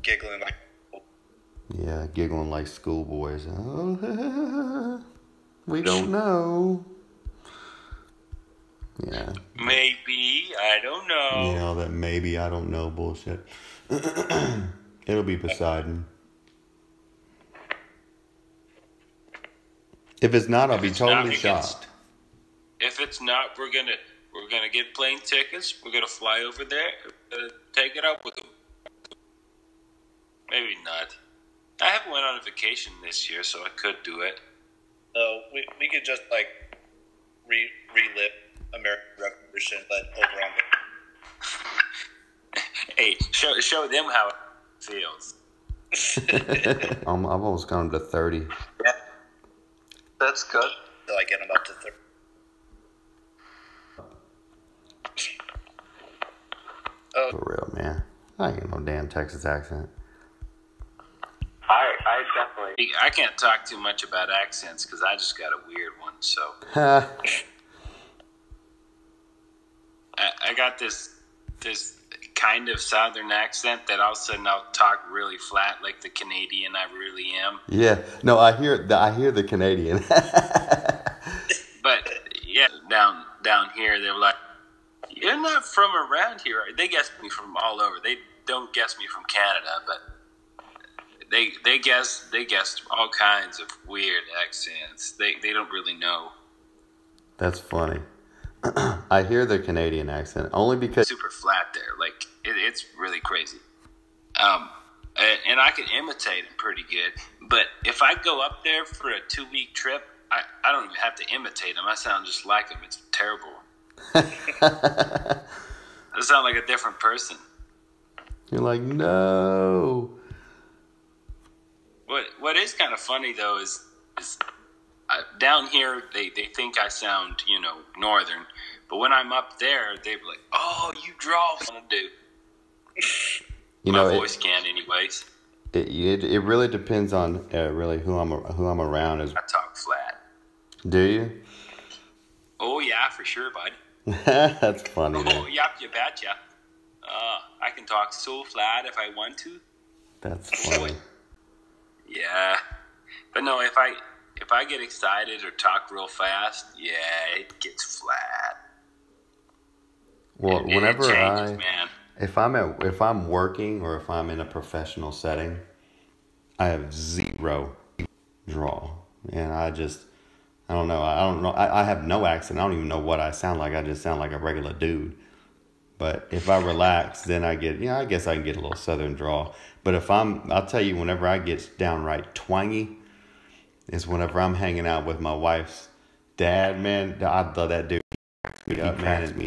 giggling like Yeah, giggling like schoolboys. Oh, we don't know. Yeah. Maybe, I don't know. You know, that maybe I don't know bullshit. It'll be Poseidon. If it's not, I'll be totally shocked. If it's not, we're gonna get plane tickets. We're gonna fly over there. Take it up with them. Maybe not. I haven't went on a vacation this year, so I could do it. so we could just like relive American Revolution, but over on Hey, show them how it feels. I've almost gone to 30. Yeah, that's good. till I get them up to 30. For real, man. I ain't got no damn Texas accent. I definitely. I can't talk too much about accents because I just got a weird one. So I got this kind of Southern accent that all of a sudden I'll talk really flat like the Canadian I really am. Yeah. No, I hear the Canadian. But yeah, down here they're like, "You're not from around here." They guess me from all over. They don't guess me from Canada, but they guessed all kinds of weird accents. They don't really know. That's funny. I hear the Canadian accent only because Super flat there, like it's really crazy. And I can imitate him pretty good. But if I go up there for a 2-week trip, I don't even have to imitate him. I sound just like him. It's terrible. I sound like a different person. you're like, no. What is kind of funny though is down here they think I sound northern, but when I'm up there they're like, "Oh, you draw." I do. My voice can, anyways. It really depends on really who I'm around. I talk flat. Do you? Oh yeah, for sure, bud. That's funny. Oh, yep, you betcha. I can talk so flat if I want to. That's funny. Yeah, but no, if I if I get excited or talk real fast, yeah, it gets flat. Well, It whenever changes, man. if I'm working or if I'm in a professional setting, I have zero draw, and I don't know. I have no accent. I don't even know what I sound like. I just sound like a regular dude. But if I relax, then I get, I guess I can get a little southern drawl. But I'll tell you, whenever I get downright twangy, is whenever I'm hanging out with my wife's dad, man. I love that dude.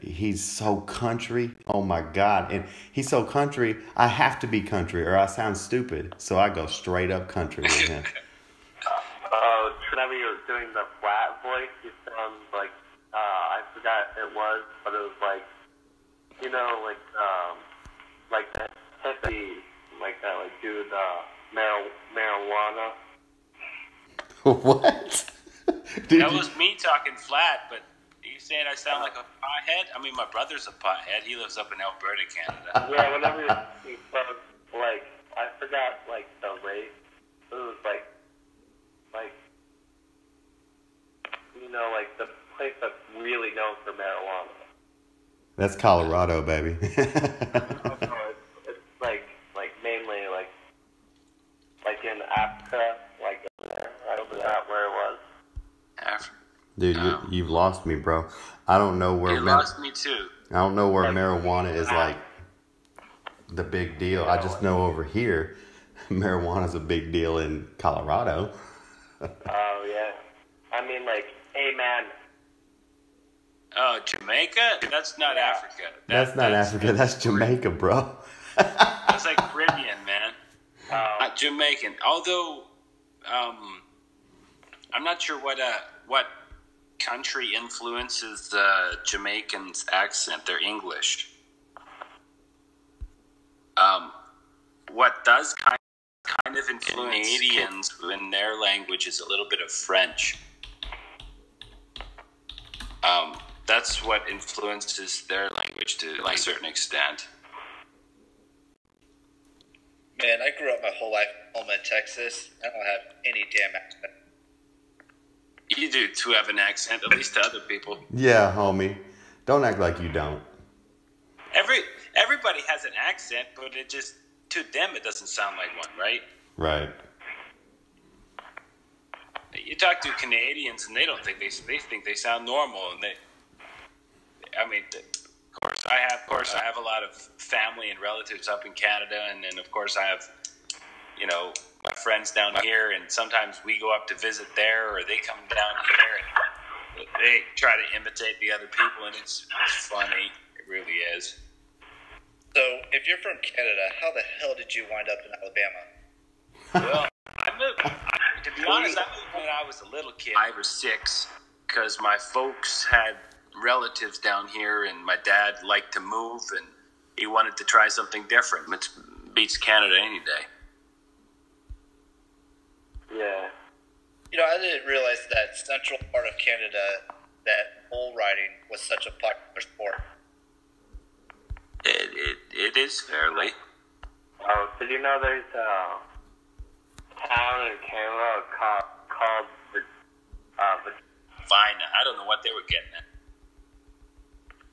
He's so country. Oh my God. And he's so country, I have to be country or I sound stupid. So I go straight up country with him. Whenever you're doing the flat voice, you sound like, I forgot it was, but it was like, like that hippie, like that, like do the marijuana. What? That was me talking flat, but you saying I sound like a pothead? I mean, my brother's a pothead. He lives up in Alberta, Canada. Yeah, whenever you spoke, like, I forgot, like, the race. It was like, like the place that's really known for marijuana. That's Colorado, baby. It's like mainly like in Africa, like there, right over that where it was. Africa. Dude, you've lost me, bro. I don't know where. You lost me too. I don't know where marijuana is like the big deal. I just know over here, marijuana's a big deal in Colorado. Oh yeah, I mean like, hey man. Oh, Jamaica? That's not Africa. That's not Africa. That's Jamaica, bro. That's like Caribbean, man. Jamaican. Although, I'm not sure what country influences the Jamaicans' accent. They're English. What does kind of influence Canadians in their language is a little bit of French. That's what influences their language to a certain extent. Man, I grew up my whole life home in Texas. I don't have any damn accent. You do too have an accent, at least to other people. Yeah, homie. Don't act like you don't. Everybody has an accent, but it just, to them, it doesn't sound like one, right? Right. You talk to Canadians, and they don't think they think they sound normal, and of course, I have a lot of family and relatives up in Canada, and then of course I have, my friends down here, and sometimes we go up to visit there, or they come down here, and they try to imitate the other people, and it's funny. It really is. So, if you're from Canada, how the hell did you wind up in Alabama? Well, to be honest, I moved when I was a little kid, 5 or 6, because my folks had relatives down here, and my dad liked to move, and he wanted to try something different. It beats Canada any day. Yeah. I didn't realize that central part of Canada, that bull riding was such a popular sport. It is fairly. Oh, did you know there's a town in Canada called Vina. I don't know what they were getting at.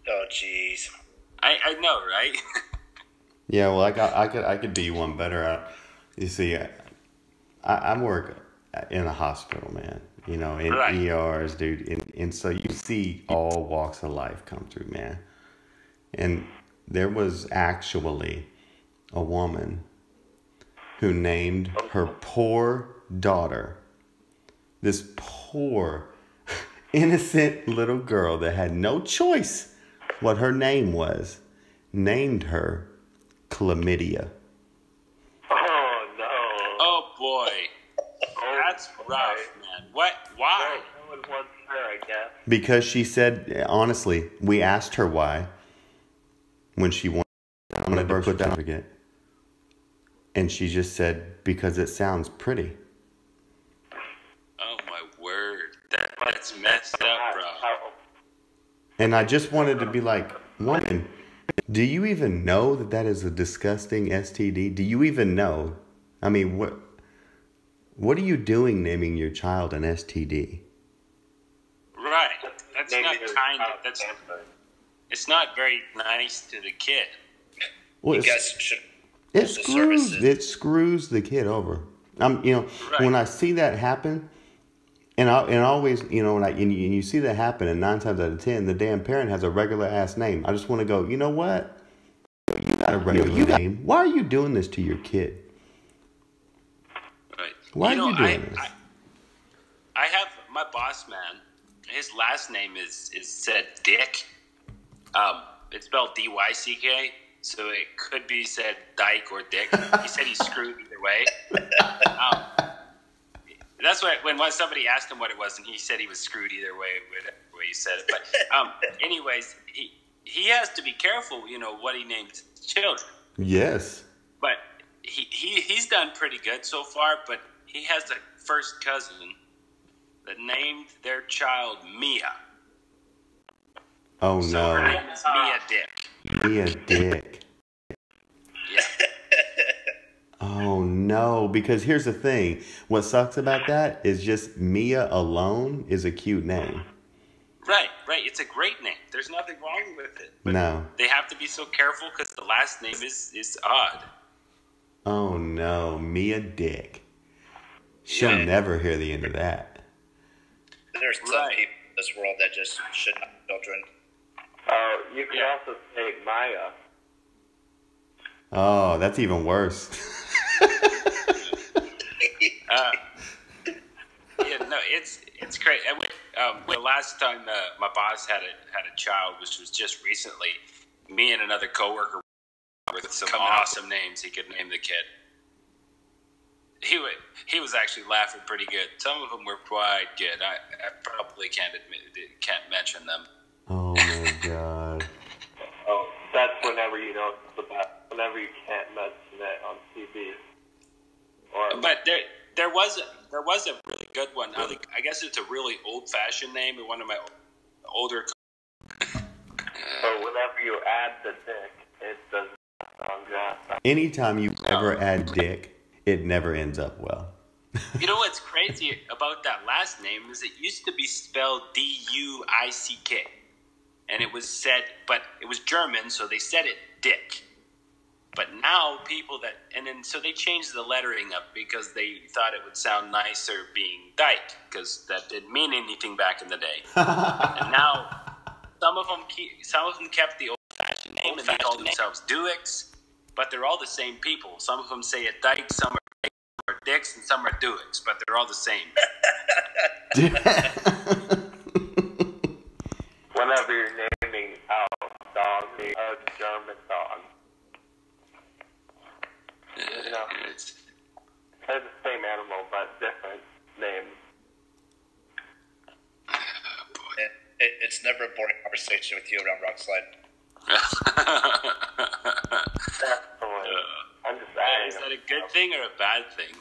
Oh, jeez. I know, right? Yeah, well, I could do you one better. You see, I work in a hospital, man. In right. ERs, dude, and so you see all walks of life come through, man. And there was actually a woman who named her poor daughter, this poor, innocent little girl that had no choice what her name was, named her Chlamydia. Oh, no. Oh, boy. That's rough, man. What? Why? No one wants her, I guess. Because she said, honestly, we asked her why when she wanted a birth certificate. And she just said, because it sounds pretty. Oh, my word. That's messed up, bro. And I just wanted to be like, woman, do you even know that is a disgusting STD? Do you even know? I mean, What are you doing naming your child an STD? Right. That's Naming not your kind. child That's cancer. it's not very nice to the kid. Well, You guys should. it social screws services. it screws the kid over. Right. When I see that happen, and always, and you see that happen, and 9 times out of 10, the damn parent has a regular ass name. I just want to go, you know what? You got a regular name. Why are you doing this to your kid? Right. Why are you doing this? I have my boss man. His last name is said Dick. It's spelled D-Y-C-K, so it could be said Dyke or Dick. He said he's screwed either way. That's why when somebody asked him what it was, and he said he was screwed either way, whatever way he said it. But anyways, he has to be careful, what he names his children. Yes. But he's done pretty good so far. But he has a first cousin that named their child Mia. Oh, So her no. name is Mia Dick. Mia Dick. Yeah. Oh, no. Because here's the thing. What sucks about that is just Mia alone is a cute name. Right. It's a great name. There's nothing wrong with it. But No. they have to be so careful because the last name is odd. Oh, no. Mia Dick. She'll Yeah. never hear the end of that. There's some Right. people in this world that just should not have children. You can also say Maya. Oh, that's even worse. It's great. The last time my boss had a child, which was just recently, me and another coworker with some awesome names he could name the kid. He was actually laughing pretty good. Some of them were quite good. I probably can't mention them. Oh, my God. Oh, that's whenever you know it's the best. Whenever you can't mention it on TV. But there was a really good one. I guess it's a really old-fashioned name, and one of my older. So whenever you add the dick, it does not sound good. Anytime you ever add Dick, it never ends up well. You know what's crazy about that last name is it used to be spelled D-U-I-C-K, and it was said, but it was German, so they said it Dick. But now so they changed the lettering up because they thought it would sound nicer being Dyke, because that didn't mean anything back in the day. And now some of them kept the old-fashioned name and they called themselves Duix, but they're all the same people. Some of them say it Dyke, some are Dicks, and some are Duix, but they're all the same. Whenever you're naming out dog, a German dog. You know, they're the same animal, but different names. It's never a boring conversation with you around Rockslide. Definitely. I'm just adding. Is that a good thing or a bad thing?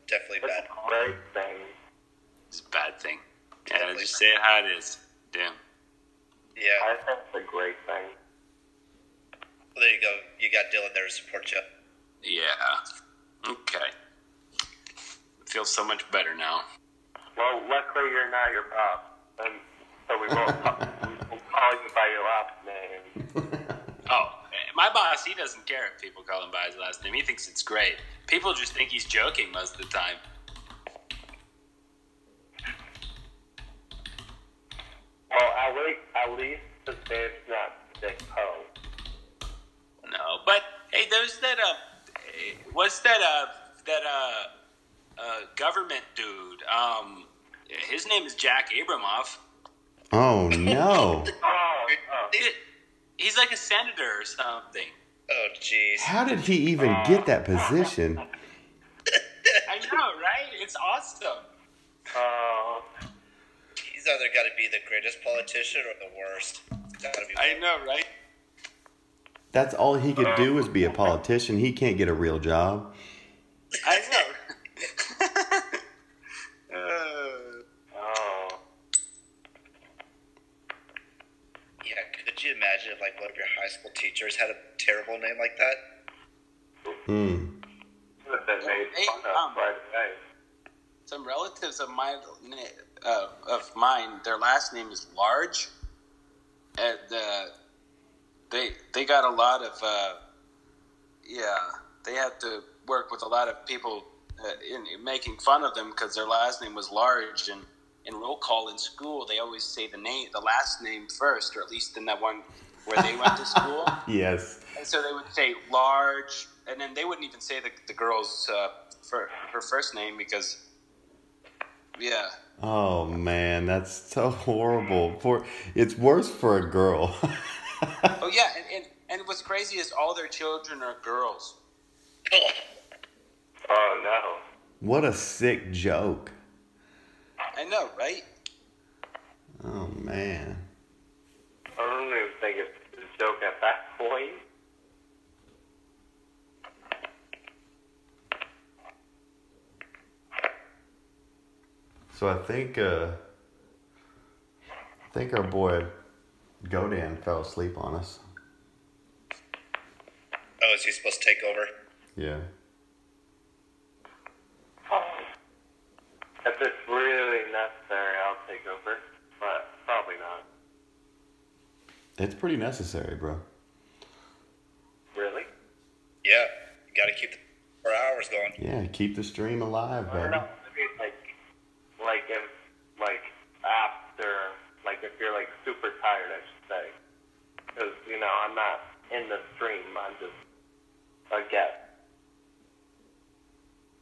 Definitely It's bad. a great thing. It's a bad thing. Yeah, Definitely just say it how it is. Damn. Yeah. I think it's a great thing. Well, there you go. You got Dylan there to support you. Yeah. Okay. Feels so much better now. Well, luckily you're not your pop, and so we won't call you by your last name. Oh, my boss, he doesn't care if people call him by his last name. He thinks it's great. People just think he's joking most of the time. Well, at least his name's not Dick Poe. No, but hey, there's that what's that government dude? His name is Jack Abramoff. Oh, no. He's like a senator or something. Oh, jeez. How did he even get that position? I know, right? It's awesome. He's either got to be the greatest politician or the worst. Gotta be. I know, right? That's all he could do is be a politician. He can't get a real job. I know. Yeah, could you imagine if like one of your high school teachers had a terrible name like that? Would have been made Hey, fun of right away. some relatives of mine, their last name is Large, and they got a lot of they had to work with a lot of people in making fun of them because their last name was Large, and in roll call in school they always say the last name first, or at least in that one where they went to school. Yes. And so they would say Large, and then they wouldn't even say the girl's for her first name because, yeah. Oh man, that's so horrible. It's worse for a girl. Oh yeah, and what's crazy is all their children are girls. Oh no. What a sick joke. I know, right? Oh man. I don't even think it's a joke at that point. So I think our boy Godan fell asleep on us. Oh, is he supposed to take over? Yeah. If it's really necessary, I'll take over, but probably not. It's pretty necessary, bro. Really? Yeah, you got to keep the 4 hours going. Yeah, keep the stream alive, I don't baby. know. I mean, like if, after, if you're, super tired, I should say. Because, I'm not in the stream. I'm just a guest.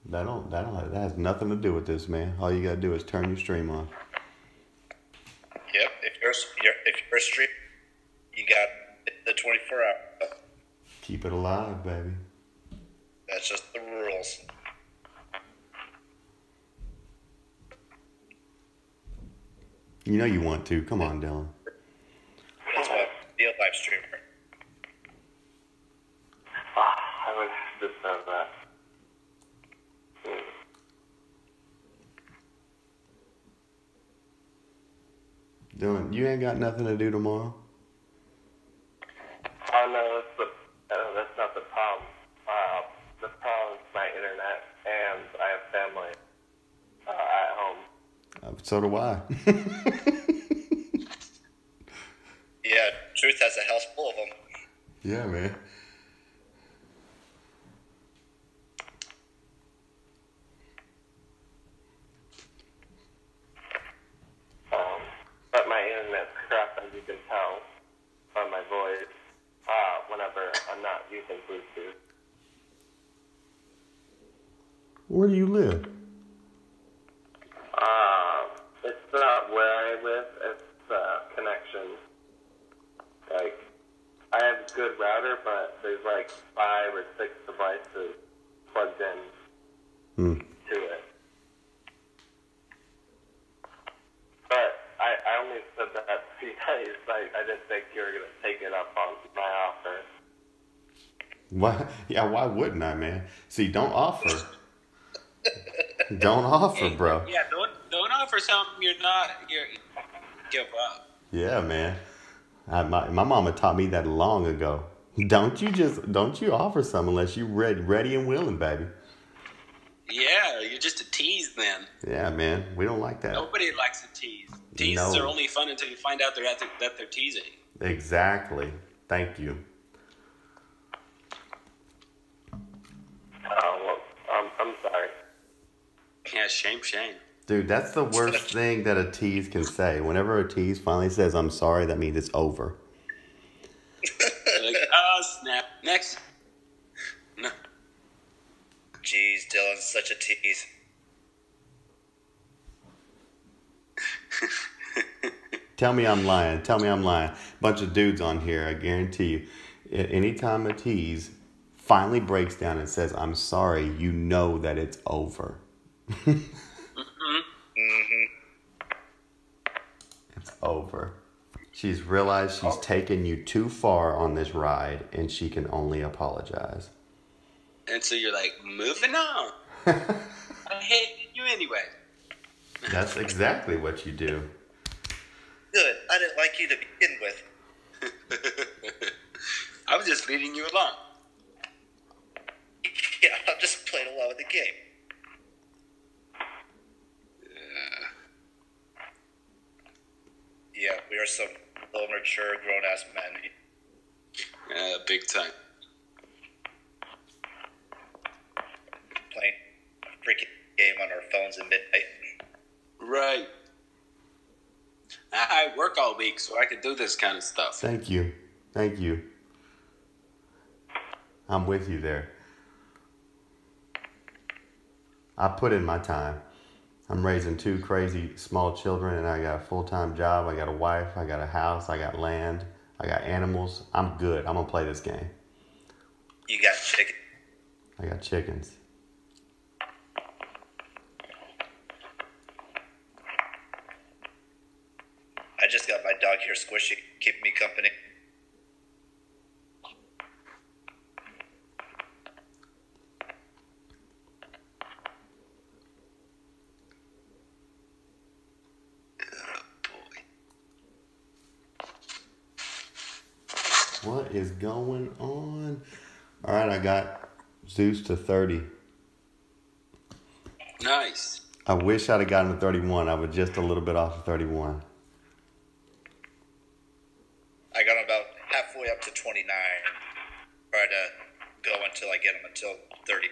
That has nothing to do with this, man. All you gotta do is turn your stream on. Yep, if you're a stream, you got the 24 hour. Keep it alive, baby. That's just the rules. You know you want to. Come on, Dylan. That's why I'm a live streamer. I would have to say that. Dylan, you ain't got nothing to do tomorrow? Oh, no, that's not the problem. The problem is my internet, and I have family at home. So do I. Yeah, Truth has a house full of them. Yeah, man. But my internet's crap, as you can tell by my voice, whenever I'm not using Bluetooth. Where do you live? It's not where I live, it's connection. I have a good router, but there's 5 or 6 devices plugged in to it. But I only said that because I didn't think you were going to take it up on my offer. Why? Yeah, why wouldn't I, man? See, don't offer. Don't offer, bro. Yeah, don't offer something you're give up. Yeah, man. My mama taught me that long ago. Don't you offer something unless you ready and willing, baby. Yeah, you're just a tease then. Yeah, man. We don't like that. Nobody likes a tease. Teases are only fun until you find out that they're teasing. Exactly. Thank you. Well, I'm sorry. Yeah, shame. Dude, that's the worst thing that a tease can say. Whenever a tease finally says, I'm sorry, that means it's over. Oh, snap. Next. No. Jeez, Dylan's such a tease. Tell me I'm lying. Bunch of dudes on here, I guarantee you. Anytime a tease finally breaks down and says, I'm sorry, you know that it's over. It's over. She's realized she's taken you too far on this ride, and she can only apologize. And so you're like, moving on. I hate you anyway. That's exactly what you do. Good. I didn't like you to begin with. I was just leading you along. Yeah, I'm just played a lot of the game. Yeah, we are some little mature, grown-ass men. Yeah, big time. Playing a freaking game on our phones at midnight. Right. I work all week, so I could do this kind of stuff. Thank you. Thank you. I'm with you there. I put in my time. I'm raising 2 crazy small children, and I got a full-time job. I got a wife. I got a house. I got land. I got animals. I'm good. I'm going to play this game. You got chicken. I got chickens. I just got my dog here, Squishy, keeping me company. What is going on? All right, I got Zeus to 30. Nice. I wish I'd have gotten to 31. I was just a little bit off of 31. I got about halfway up to 29. Try to go until I get him until 30.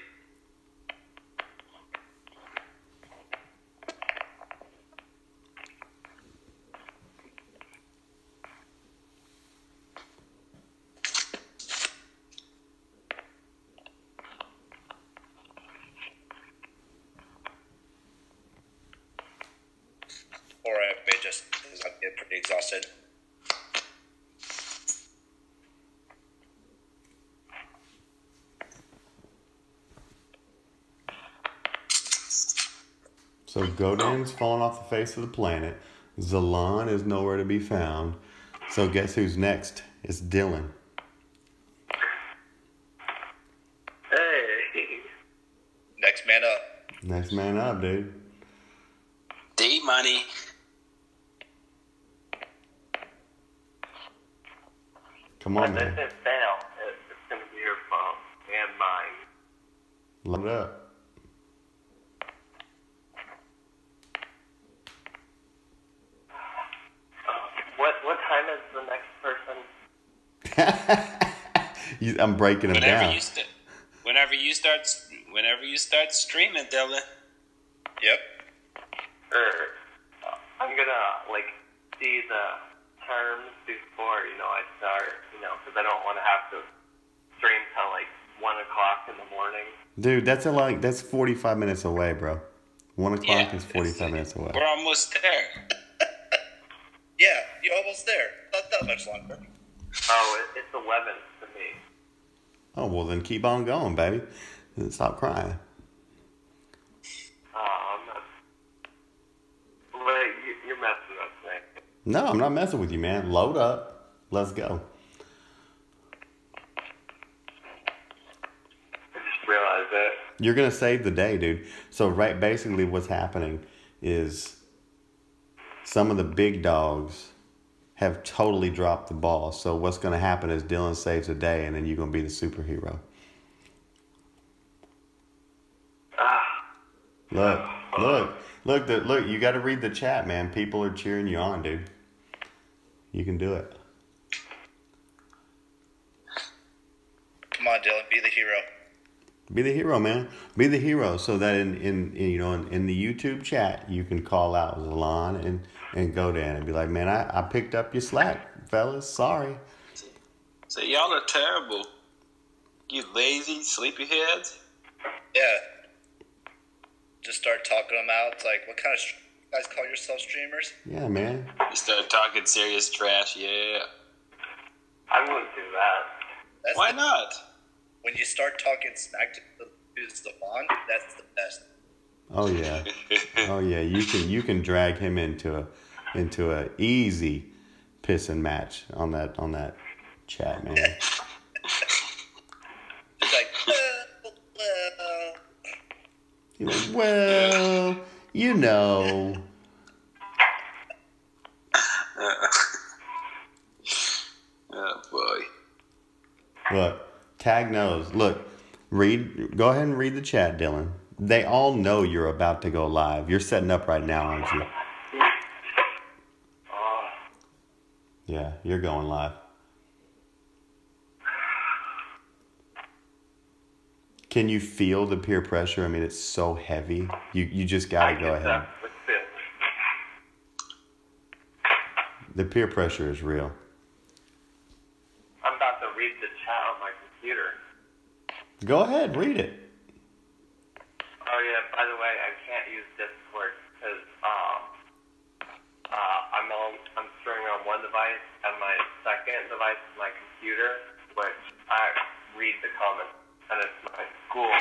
Or I may just, because I'm getting pretty exhausted. So Godan's fallen off the face of the planet. Zalon is nowhere to be found. So guess who's next? It's Dylan. Hey. Next man up. Next man up, dude. D money. Come on, When this man. is fail, it's going to be your fault and mine. Load it up. What time is the next person? I'm breaking him down. Whenever you start streaming, Dylan. Yep. I'm gonna see the terms before I start, because I don't want to have to stream till 1 o'clock in the morning. Dude, that's 45 minutes away, bro. 1 o'clock is 45 minutes away. We're almost there. Yeah, you're almost there. Not that much longer. Oh, it's 11 to me. Oh, well, then keep on going, baby. Stop crying. I'm not. Wait, you're messing with me. No, I'm not messing with you, man. Load up. Let's go. I just realized it. You're going to save the day, dude. So, basically what's happening is some of the big dogs have totally dropped the ball. So, what's going to happen is Dylan saves the day, and then you're going to be the superhero. Look, you got to read the chat, man. People are cheering you on, dude. You can do it. Come on, Dylan, be the hero. Be the hero, man. Be the hero, so that in the YouTube chat you can call out Zalon and Godan and be like, man, I picked up your slack, fellas. Sorry. So y'all are terrible. You lazy, sleepyheads. Yeah. Just start talking them out. It's like, what kind of you guys call yourself streamers? Yeah, man. You start talking serious trash. Yeah. I wouldn't do that. Why not? When you start talking smack to who's the bond, that's the best. Oh yeah. Oh yeah. You can drag him into a easy pissing match on that chat, man. It's like, You're like, well, you know. Oh boy. Look, Tag knows. Look, Go ahead and read the chat, Dylan. They all know you're about to go live. You're setting up right now, aren't you? Yeah, you're going live. Can you feel the peer pressure? I mean, it's so heavy. You just gotta go ahead. The peer pressure is real. I'm about to read the chat on my computer. Go ahead, read it. Oh yeah, by the way, I can't use Discord because I'm streaming on one device, and my second device is my computer, which I read the comments, and it's my school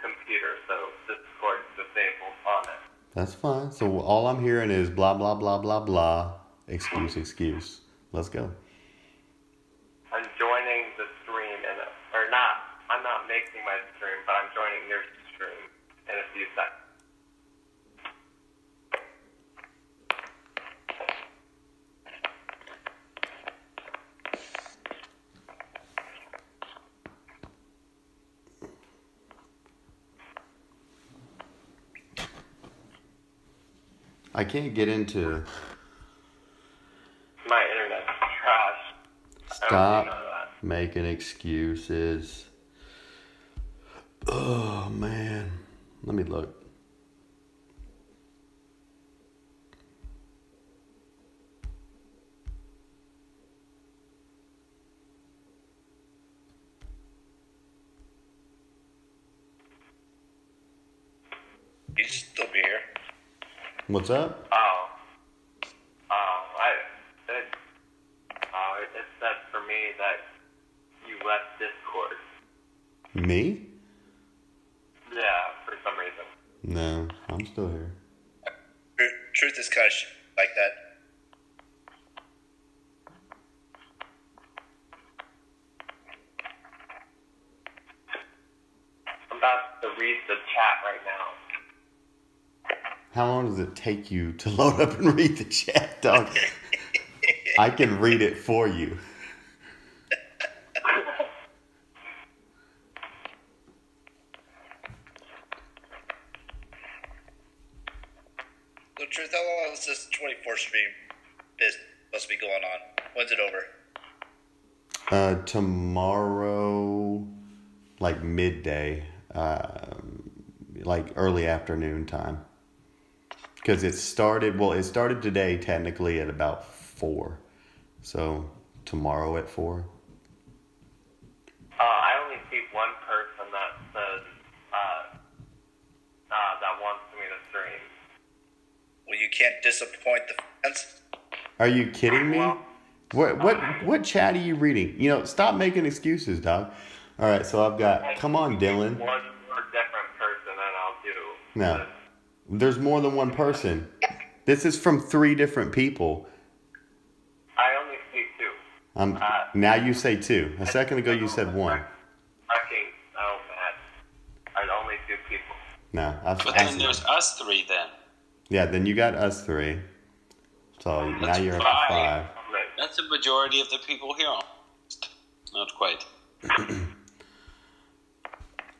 computer, so Discord is disabled on it. That's fine. So all I'm hearing is blah, blah, blah, blah, blah. Excuse. Let's go. I'm joining the stream, or not. I'm not making my stream, but I'm joining your stream in a few seconds. I can't get into... My internet's trash. Stop making excuses. Oh, man. Let me look. You should still be here. What's up? It said for me that you left Discord. Me? Yeah, for some reason. No, I'm still here. Truth is kind of like that. I'm about to read the chat right now. How long does it take you to load up and read the chat, dog? I can read it for you. So, Truth, how long is this 24 stream supposed to be going on? When's it over? Tomorrow, like midday, like early afternoon time. Because it started today technically at about 4. So tomorrow at 4. I only see one person that says that wants me to stream. Well, you can't disappoint the fans. Are you kidding me? What chat are you reading? You know, stop making excuses, dog. All right, so I've got. Come on, Dylan. One more different person, and I'll do. No, there's more than one person. This is from 3 different people. I only see 2. Now you say 2. A second ago you said 1. Fucking bad. I only 2 people. No, But then there's us 3 then. Yeah, then you got us 3. So now That's you're up 5. to 5. That's the majority of the people here. Not quite.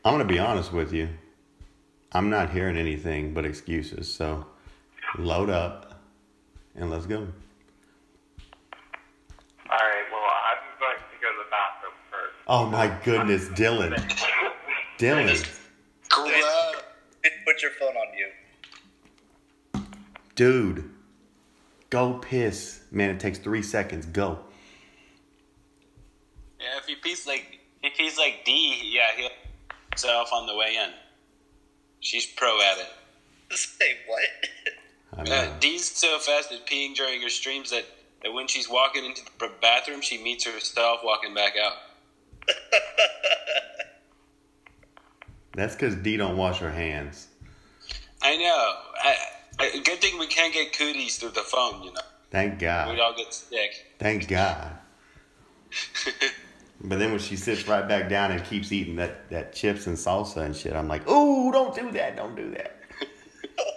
I'm gonna be honest with you. I'm not hearing anything but excuses. So load up and let's go. Alright, well, I'm going to go to the bathroom first. Oh my goodness, Dylan. Dylan. Put your phone on mute. Dude. Go piss. Man, it takes 3 seconds. Go. Yeah, if he's like D, yeah, he'll himself on the way in. She's pro at it. Say what? I know. Dee's so fast at peeing during her streams that when she's walking into the bathroom, she meets herself walking back out. That's because Dee don't wash her hands. I know. Good thing we can't get cooties through the phone, you know. Thank God. We'd all get sick. Thank God. But then when she sits right back down and keeps eating that chips and salsa and shit, I'm like, ooh, don't do that. Don't do that. Oh,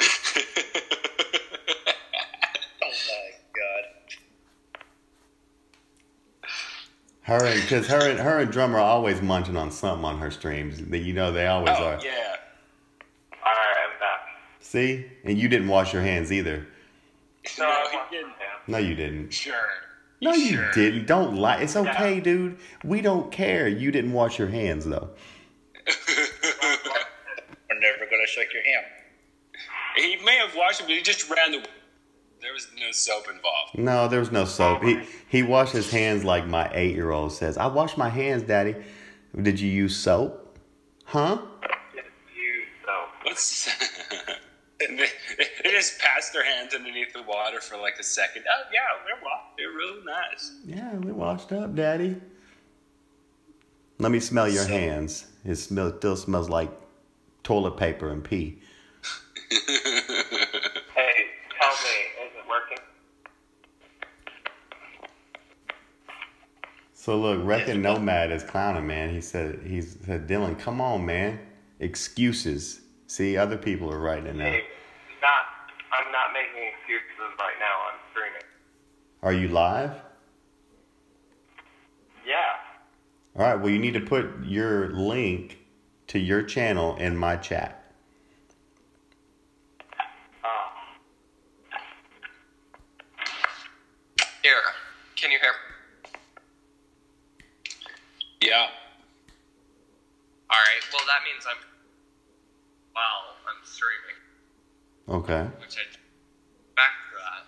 my God. her and Drummer are always munching on something on her streams. You know they always are. Yeah. Alright, I'm back. See? And you didn't wash your hands either. No, he didn't. No, you didn't. Sure. No, you Sure. didn't. Don't lie. It's okay, dude. We don't care. You didn't wash your hands, though. We're never going to shake your hand. He may have washed it, but he just ran the. There was no soap involved. No, there was no soap. He washed his hands like my 8-year-old says. I washed my hands, Daddy. Did you use soap? Huh? What's? They just passed their hands underneath the water for like a second. Oh yeah, they're really nice. Yeah, we washed up, Daddy. Let me smell your hands. It still smells like toilet paper and pee. Hey, tell me, is it working? So look, Wrecking Nomad is clowning, man. He said, Dylan, come on, man. Excuses. See, other people are writing it now. Hey, I'm not making excuses right now. I'm streaming. Are you live? Yeah. All right, well, you need to put your link to your channel in my chat. Here, can you hear? Yeah. All right. Well, that means I'm streaming, Okay. which I back to that.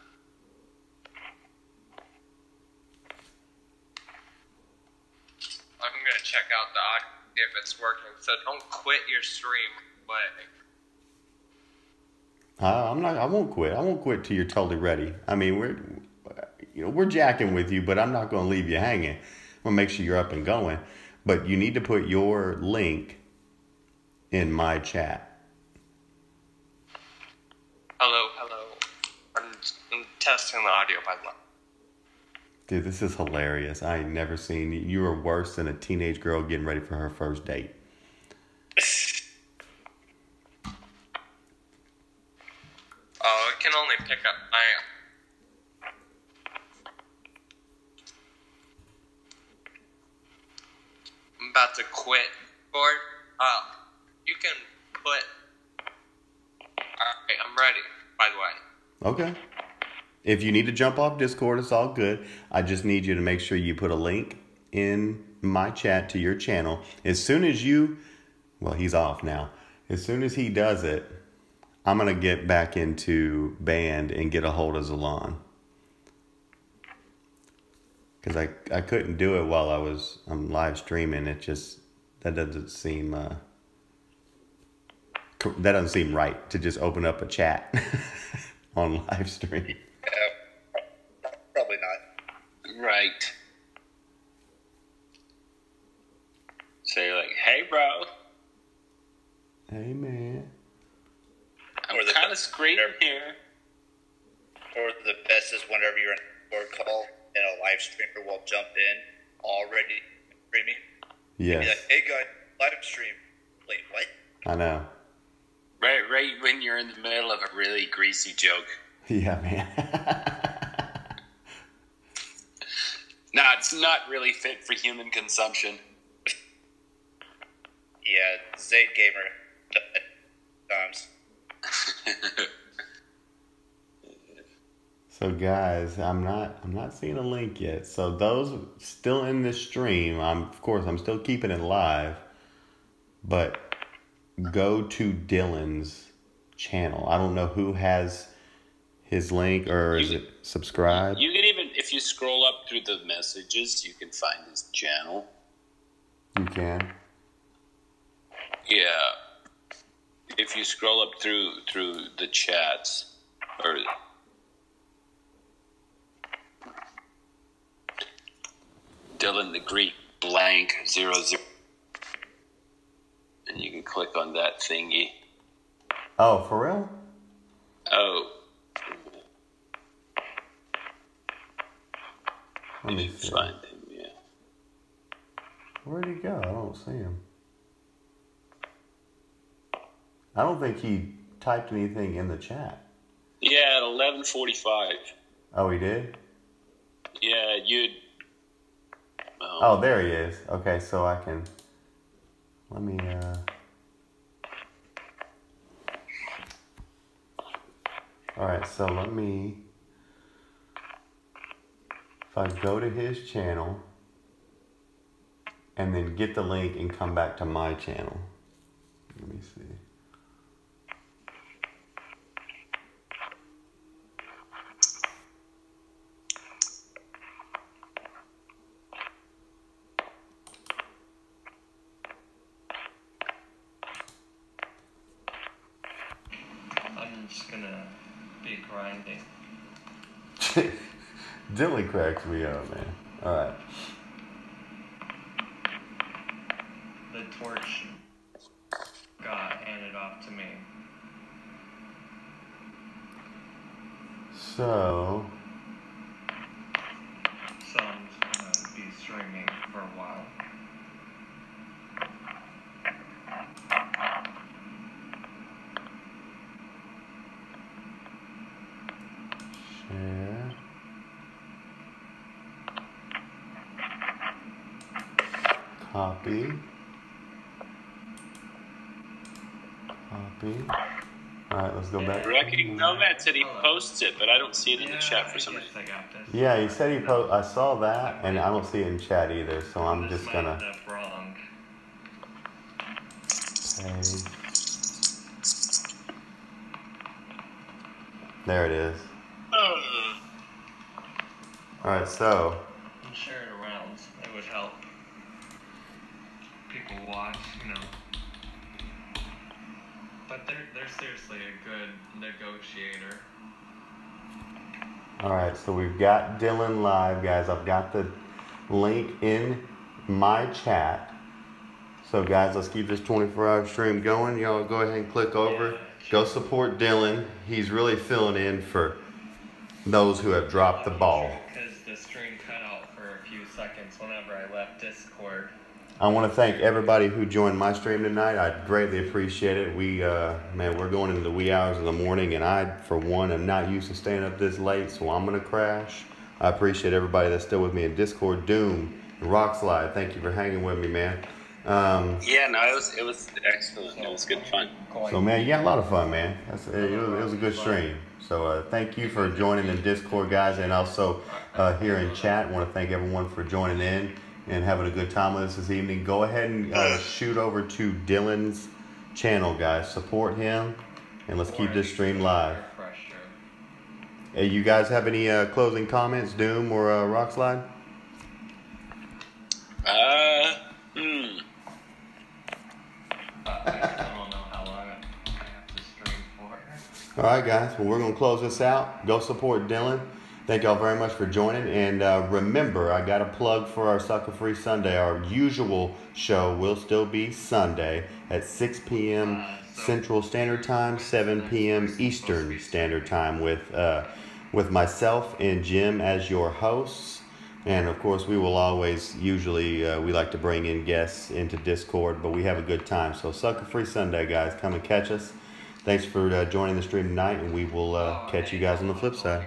I'm gonna check out the audio if it's working. So don't quit your stream. But I won't quit. I won't quit till you're totally ready. I mean, we're jacking with you, but I'm not going to leave you hanging. I'm going to make sure you're up and going. But you need to put your link in my chat. hello. I'm testing the audio by the way. Dude, this is hilarious. I ain't never seen you. You are worse than a teenage girl getting ready for her first date. Oh, it can only pick up I'm about to quit. Board. You can put. Alright, I'm ready, by the way. Okay. If you need to jump off Discord, it's all good. I just need you to make sure you put a link in my chat to your channel. As soon as you, well, he's off now. As soon as he does it, I'm going to get back into band and get a hold of Zalon. Because I couldn't do it while I'm live streaming. It just, that doesn't seem right to just open up a chat on live stream. Yeah, probably not. Right. So you're like, hey, bro. Hey, man. I'm Or the kind of screaming here. Or the best is whenever you're in a board call and a live streamer will jump in already streaming. Yes. Be like, hey guys, live stream. Wait, what? I know. Right when you're in the middle of a really greasy joke. Yeah, man. Nah, it's not really fit for human consumption. Yeah, Zayd Gamer. Times. So guys, I'm not seeing a link yet. So those still in this stream, I'm still keeping it live, but go to Dylan's channel. I don't know who has his link, or is it subscribe? You can even, if you scroll up through the messages, you can find his channel. You can. Yeah. If you scroll up through the chats, or Dylan the Greek blank 00, and you can click on that thingy. Oh, for real? Oh. Let me You see. find him, yeah. Where'd he go? I don't see him. I don't think he typed anything in the chat. Yeah, at 11:45. Oh, he did? Yeah, Oh, there he is. Okay, so I can. Let me. All right, so let me. If I go to his channel and then get the link and come back to my channel. Let me see. I'm just gonna be grinding. Dylan cracks me up, man. All right. The torch got handed off to me. So. So I'm just gonna be streaming for a while. Share. Copy. Copy. Alright, let's go back. Nomad said he posts it, but I don't see it in the chat for some reason. I got this. Yeah, he said he I saw that, and I don't see it in chat either, so I'm just gonna. Wrong. Okay. There it is. Alright, so. And share it around. It would help. People watch, you know. But they're seriously a good negotiator. Alright, so we've got Dylan live, guys. I've got the link in my chat. So, guys, let's keep this 24-hour stream going. Y'all go ahead and click over. Go support Dylan. He's really filling in for those who have dropped the ball. Because the stream cut out for a few seconds whenever I left Discord. I want to thank everybody who joined my stream tonight. I greatly appreciate it. We're going into the wee hours of the morning, and I, for one, am not used to staying up this late, so I'm going to crash. I appreciate everybody that's still with me in Discord. Doom, Rock Slide, thank you for hanging with me, man. Yeah, no, it was excellent. It was good fun. So, man, you got a lot of fun, man. It was a good stream. So, thank you for joining in Discord, guys, and also here in chat. I want to thank everyone for joining in and having a good time with us this evening. Go ahead and shoot over to Dylan's channel, guys. Support him, and let's keep this stream live. Hey, you guys have any closing comments, Doom or Rockslide? I don't know how long I have to stream for. All right, guys. Well, we're going to close this out. Go support Dylan. Thank y'all very much for joining. And remember, I got a plug for our Sucker Free Sunday. Our usual show will still be Sunday at 6 p.m. Central Standard Time, 7 p.m. Eastern Standard Time with myself and Jim as your hosts. And, of course, we will always, usually, we like to bring in guests into Discord, but we have a good time. So, Sucker Free Sunday, guys. Come and catch us. Thanks for joining the stream tonight, and we will catch you guys on the flip side.